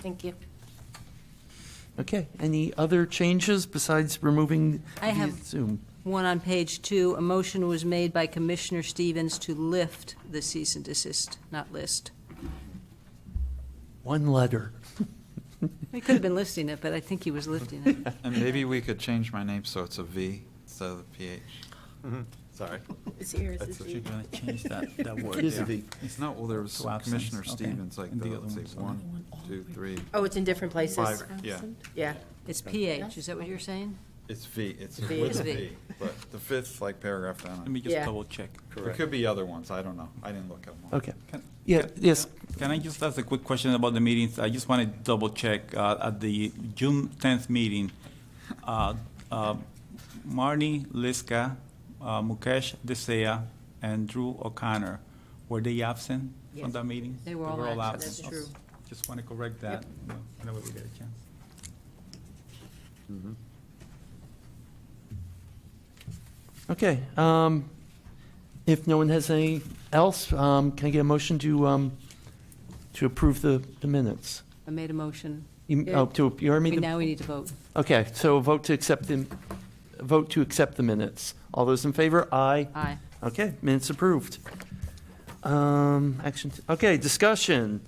Speaker 12: Thank you.
Speaker 1: Okay, any other changes besides removing
Speaker 9: I
Speaker 1: the
Speaker 9: have-
Speaker 1: Zoom?
Speaker 9: One on page 2, a motion was made by Commissioner Stevens to lift the cease and desist, not list.
Speaker 1: One letter.
Speaker 9: He could have been listing it, but I think he was lifting it.
Speaker 2: And maybe we could change my name so it's a V instead of a PH. Sorry.
Speaker 12: It's here,
Speaker 2: That's
Speaker 8: You're gonna change that word.
Speaker 1: It is a
Speaker 8: yeah.
Speaker 1: V.
Speaker 2: No, well, there was
Speaker 8: To absence,
Speaker 2: Commissioner
Speaker 8: okay.
Speaker 2: Stevens, like,
Speaker 8: And the other
Speaker 2: let's say,
Speaker 8: one's
Speaker 2: 1, 2, 3,
Speaker 12: Oh, it's in different places?
Speaker 2: 5, yeah.
Speaker 12: Yeah.
Speaker 9: It's PH, is that what you're saying?
Speaker 2: It's V, it's
Speaker 12: V.
Speaker 2: with
Speaker 9: It's
Speaker 2: a
Speaker 9: V.
Speaker 2: V, but the fifth, like, paragraph
Speaker 8: Let
Speaker 2: down.
Speaker 8: me just
Speaker 12: Yeah.
Speaker 8: double check.
Speaker 2: There could be other ones, I don't know. I didn't look at them all.
Speaker 1: Okay.
Speaker 8: Can-
Speaker 1: Yeah, yes,
Speaker 8: Can I just ask a quick question about the meetings? I just want to double check, at the June 10th meeting, Marnie Liska, Mukesh Desai, and Drew O'Connor, were they absent from that meeting?
Speaker 9: They were all absent, that's true.
Speaker 8: Just want to correct that, whenever we get a chance.
Speaker 1: okay. If no one has any else, can I get a motion to approve the minutes?
Speaker 9: I made a motion.
Speaker 1: You already made the,
Speaker 9: Now we need to vote.
Speaker 1: okay, so vote to accept the minutes. All those in favor? Aye.
Speaker 9: Aye.
Speaker 1: Okay, minutes approved. Okay, discussion.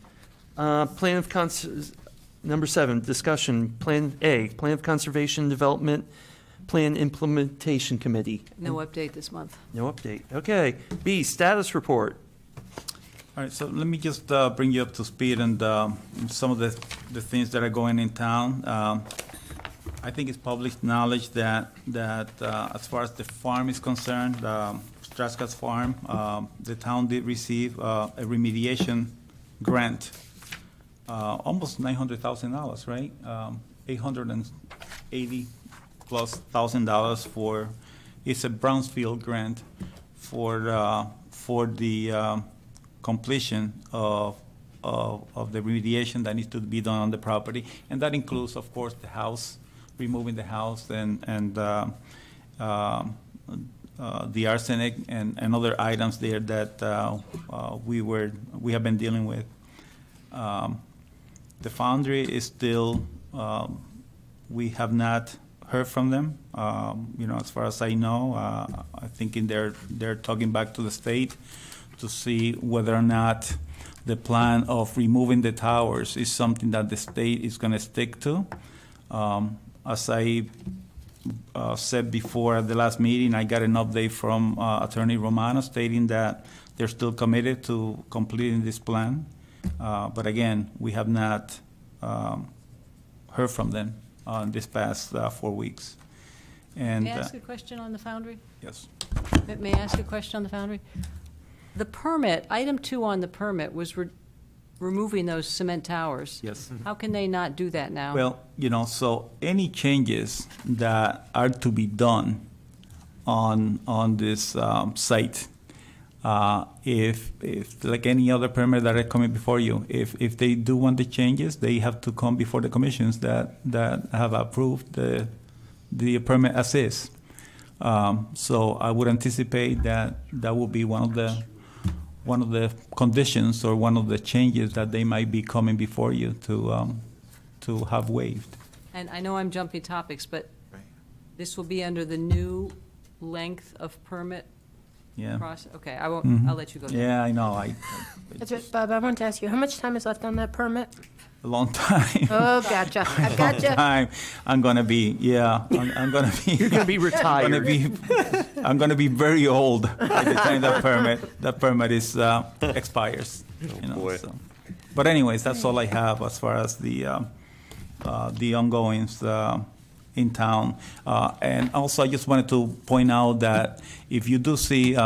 Speaker 1: Number 7, discussion, Plan A, Plan of Conservation Development, Plan Implementation Committee.
Speaker 9: No update this month.
Speaker 1: No update. Okay. B, status report.
Speaker 8: All right, so let me just bring you up to speed and some of the things that are going in town. I think it's public knowledge that as far as the farm is concerned, Straska's Farm, the town did receive a remediation grant, almost $900,000, right? $880,000+ for, it's a Brownsfield grant for the completion of the remediation that needs to be done on the property. And that includes, of course, the house, removing the house and the arsenic and other items there that we have been dealing with. The foundry is still, we have not heard from them. As far as I know, I think they're talking back to the state to see whether or not the plan of removing the towers is something that the state is going to stick to. As I said before at the last meeting, I got an update from Attorney Romano stating that they're still committed to completing this plan. But again, we have not heard from them this past 4 weeks. And
Speaker 9: May I ask a question on the foundry?
Speaker 8: yes.
Speaker 9: May I ask a question on the foundry? The permit, item 2 on the permit was removing those cement towers.
Speaker 8: Yes.
Speaker 9: How can they not do that now?
Speaker 8: Well, so any changes that are to be done on this site, if like any other permit that are coming before you, if they do want the changes, they have to come before the commissions that have approved the permit as is. So I would anticipate that will be one of the conditions or one of the changes that they might be coming before you to have waived.
Speaker 9: And I know I'm jumping topics, but
Speaker 2: Right.
Speaker 9: this will be under the new length of permit
Speaker 8: Yeah.
Speaker 9: process? Okay, I won't, I'll let you go.
Speaker 8: Yeah, I know.
Speaker 12: That's right, Bob, I wanted to ask you, how much time is left on that permit?
Speaker 8: long time.
Speaker 12: Oh, gotcha, I gotcha.
Speaker 8: Time. I'm gonna be, I'm gonna be.
Speaker 1: You're going to be retired.
Speaker 8: I'm gonna be very old by the time that permit is expires. So. But anyways, that's all I have as far as the ongoings in town. And also, I just wanted to point out that if you do see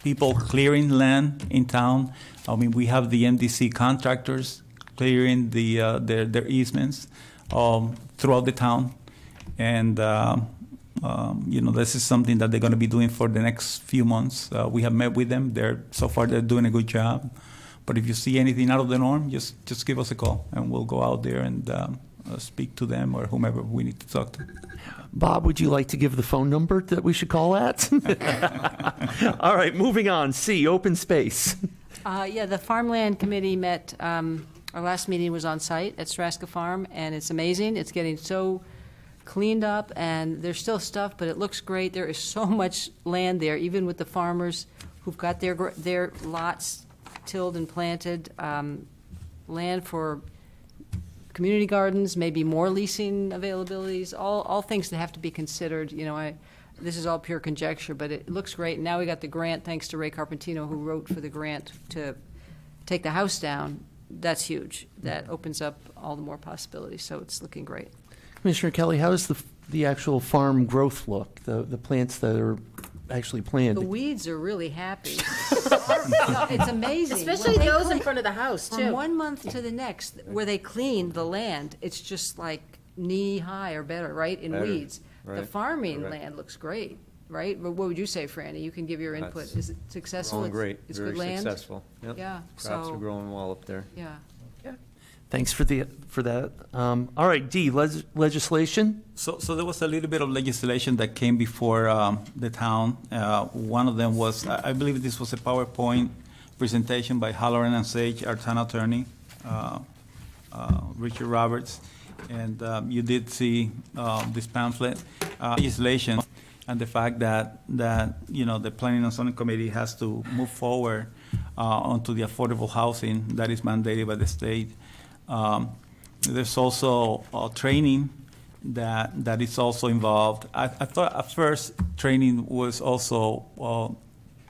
Speaker 8: people clearing land in town, I mean, we have the MDC contractors clearing their easements throughout the town, and this is something that they're going to be doing for the next few months. We have met with them. So far they're doing a good job. But if you see anything out of the norm, just give us a call, and we'll go out there and speak to them or whomever we need to talk to.
Speaker 1: Bob, would you like to give the phone number that we should call at? All right, moving on. C, open space.
Speaker 9: The Farmland Committee met, our last meeting was on site at Straska Farm, and it's amazing. It's getting so cleaned up, and there's still stuff, but it looks great. There is so much land there, even with the farmers who've got their lots tilled and planted, land for community gardens, maybe more leasing availabilities, all things that have to be considered. This is all pure conjecture, but it looks great. And now we got the grant, thanks to Ray Carpentino, who wrote for the grant to take the house down. That's huge. That opens up all the more possibilities, so it's looking great.
Speaker 1: Commissioner Kelly, how does the actual farm growth look, the plants that are actually planted?
Speaker 9: The weeds are really happy. It's amazing.
Speaker 12: Especially
Speaker 9: When they
Speaker 12: those in front of the house,
Speaker 9: From
Speaker 12: too.
Speaker 9: 1 month to the next, where they clean the land, it's just like knee-high or better, right, in
Speaker 6: Better,
Speaker 9: weeds. The
Speaker 6: right,
Speaker 9: farming
Speaker 6: correct.
Speaker 9: land looks great, right? What would you say, Franny? You can give your input.
Speaker 6: That's
Speaker 9: Is it successful?
Speaker 6: Growing great,
Speaker 9: It's
Speaker 6: very
Speaker 9: good land?
Speaker 6: successful. Yep.
Speaker 9: Yeah,
Speaker 6: Crops
Speaker 9: so-
Speaker 6: are growing well up there.
Speaker 9: Yeah.
Speaker 1: Thanks for that. All right, D, legislation.
Speaker 8: So there was a little bit of legislation that came before the town. One of them was, I believe this was a PowerPoint presentation by Halloran and Sage, our town attorney, Richard Roberts. And you did see this pamphlet, legislation, and the fact that the Planning and Zoning Committee has to move forward onto the affordable housing that is mandated by the state. There's also training that is also involved. I thought at first training was also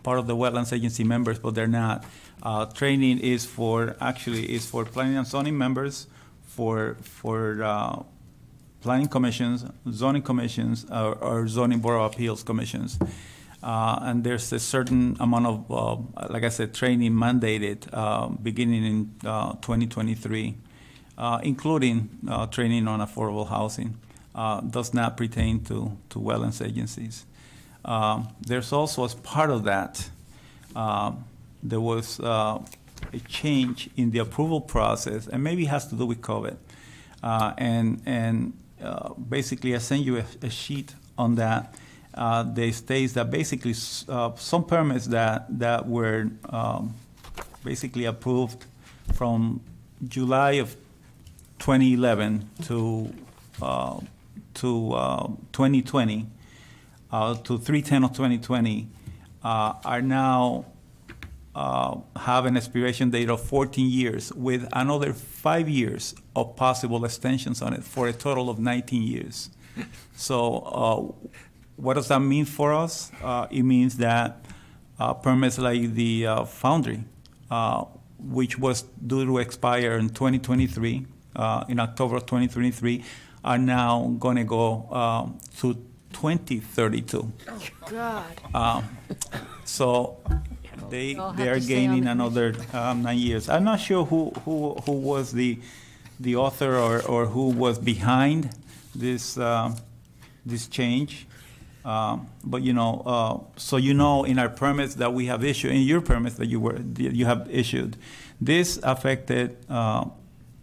Speaker 8: part of the Wetlands Agency members, but they're not. Training is for Planning and Zoning members, for planning commissions, zoning commissions, or zoning board of appeals commissions. And there's a certain amount of, like I said, training mandated beginning in 2023. Including training on affordable housing, does not pertain to wetlands agencies. There's also, as part of that, there was a change in the approval process, and maybe it has to do with COVID. And basically, I sent you a sheet on that. They states that basically some permits that were basically approved from July of 2011 to 2020 to 3/10 of 2020 are now have an expiration date of 14 years with another 5 years of possible extensions on it for a total of 19 years. So what does that mean for us? It means that permits like the Foundry, which was due to expire in 2023, in October of 2023, are now going to go to 2032.
Speaker 12: Oh, God.
Speaker 8: So they
Speaker 9: They'll have
Speaker 8: are
Speaker 9: to stay on
Speaker 8: gaining
Speaker 9: the
Speaker 8: another 9 years. I'm not sure who was the author or who was behind this change. But so in our permits that we have issued, in your permits that you have issued, this affected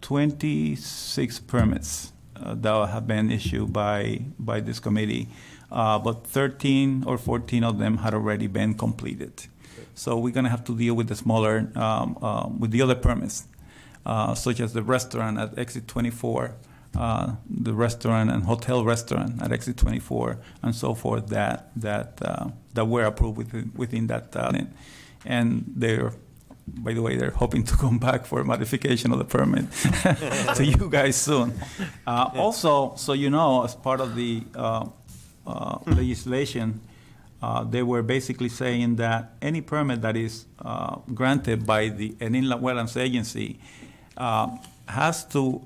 Speaker 8: 26 permits that have been issued by this committee, but 13 or 14 of them had already been completed. So we're going to have to deal with the smaller, with the other permits, such as the restaurant at exit 24, the restaurant and hotel restaurant at exit 24, and so forth that were approved within that, and they're by the way, they're hoping to come back for modification of the permit to you guys soon. Also, so you know, as part of the legislation, they were basically saying that any permit that is granted by an inland wetlands agency has to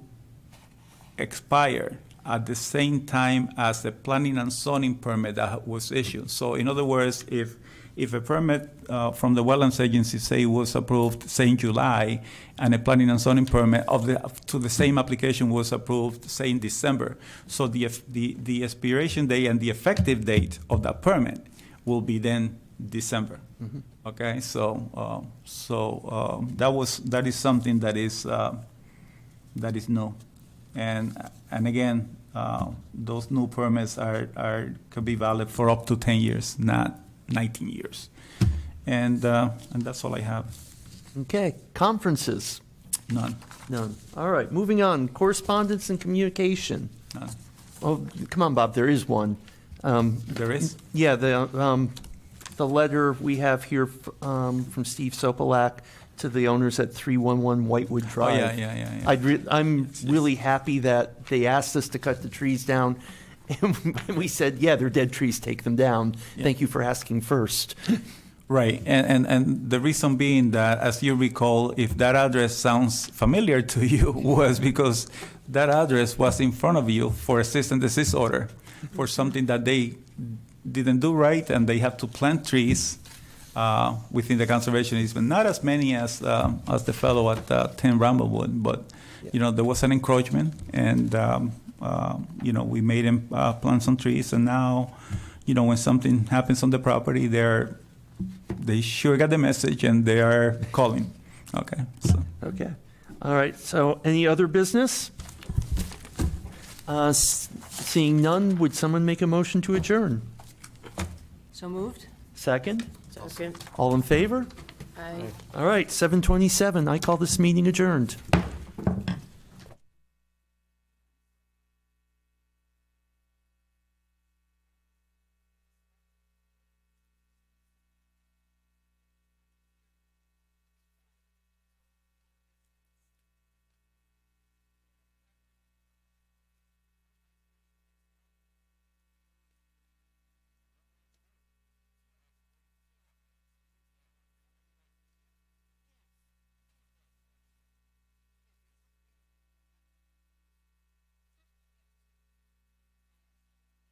Speaker 8: expire at the same time as the planning and zoning permit that was issued. So in other words, if a permit from the wetlands agency, say, was approved, say, in July, and a planning and zoning permit to the same application was approved, say, in December, so the expiration date and the effective date of that permit will be then December.
Speaker 1: Mm-hmm.
Speaker 8: Okay, so that is something that is new, and again, those new permits could be valid for up to 10 years, not 19 years, and that's all I have.
Speaker 1: Okay, conferences?
Speaker 8: None.
Speaker 1: None. All right, moving on, correspondence and communication.
Speaker 8: None.
Speaker 1: Oh, come on, Bob, there is one.
Speaker 8: There is?
Speaker 1: Yeah, the letter we have here from Steve Sopelak to the owners at 311 Whitewood Drive.
Speaker 8: Yeah.
Speaker 1: I'm really happy that they asked us to cut the trees down, and we said, yeah, they're dead trees, take them down.
Speaker 8: Yeah.
Speaker 1: Thank you for asking first.
Speaker 8: Right, and the reason being that, as you recall, if that address sounds familiar to you, was because that address was in front of you for a cease and desist order for something that they didn't do right, and they have to plant trees within the conservation easement. Not as many as the fellow at 10 Ramblewood, but there was an encroachment, and we made him plant some trees, and now, when something happens on the property, they sure got the message, and they are calling. Okay. So.
Speaker 1: Okay. All right, so any other business? Seeing none, would someone make a motion to adjourn?
Speaker 9: So moved?
Speaker 1: Second?
Speaker 12: Second.
Speaker 1: All in favor?
Speaker 12: Aye.
Speaker 1: All right, 7:27, I call this meeting adjourned.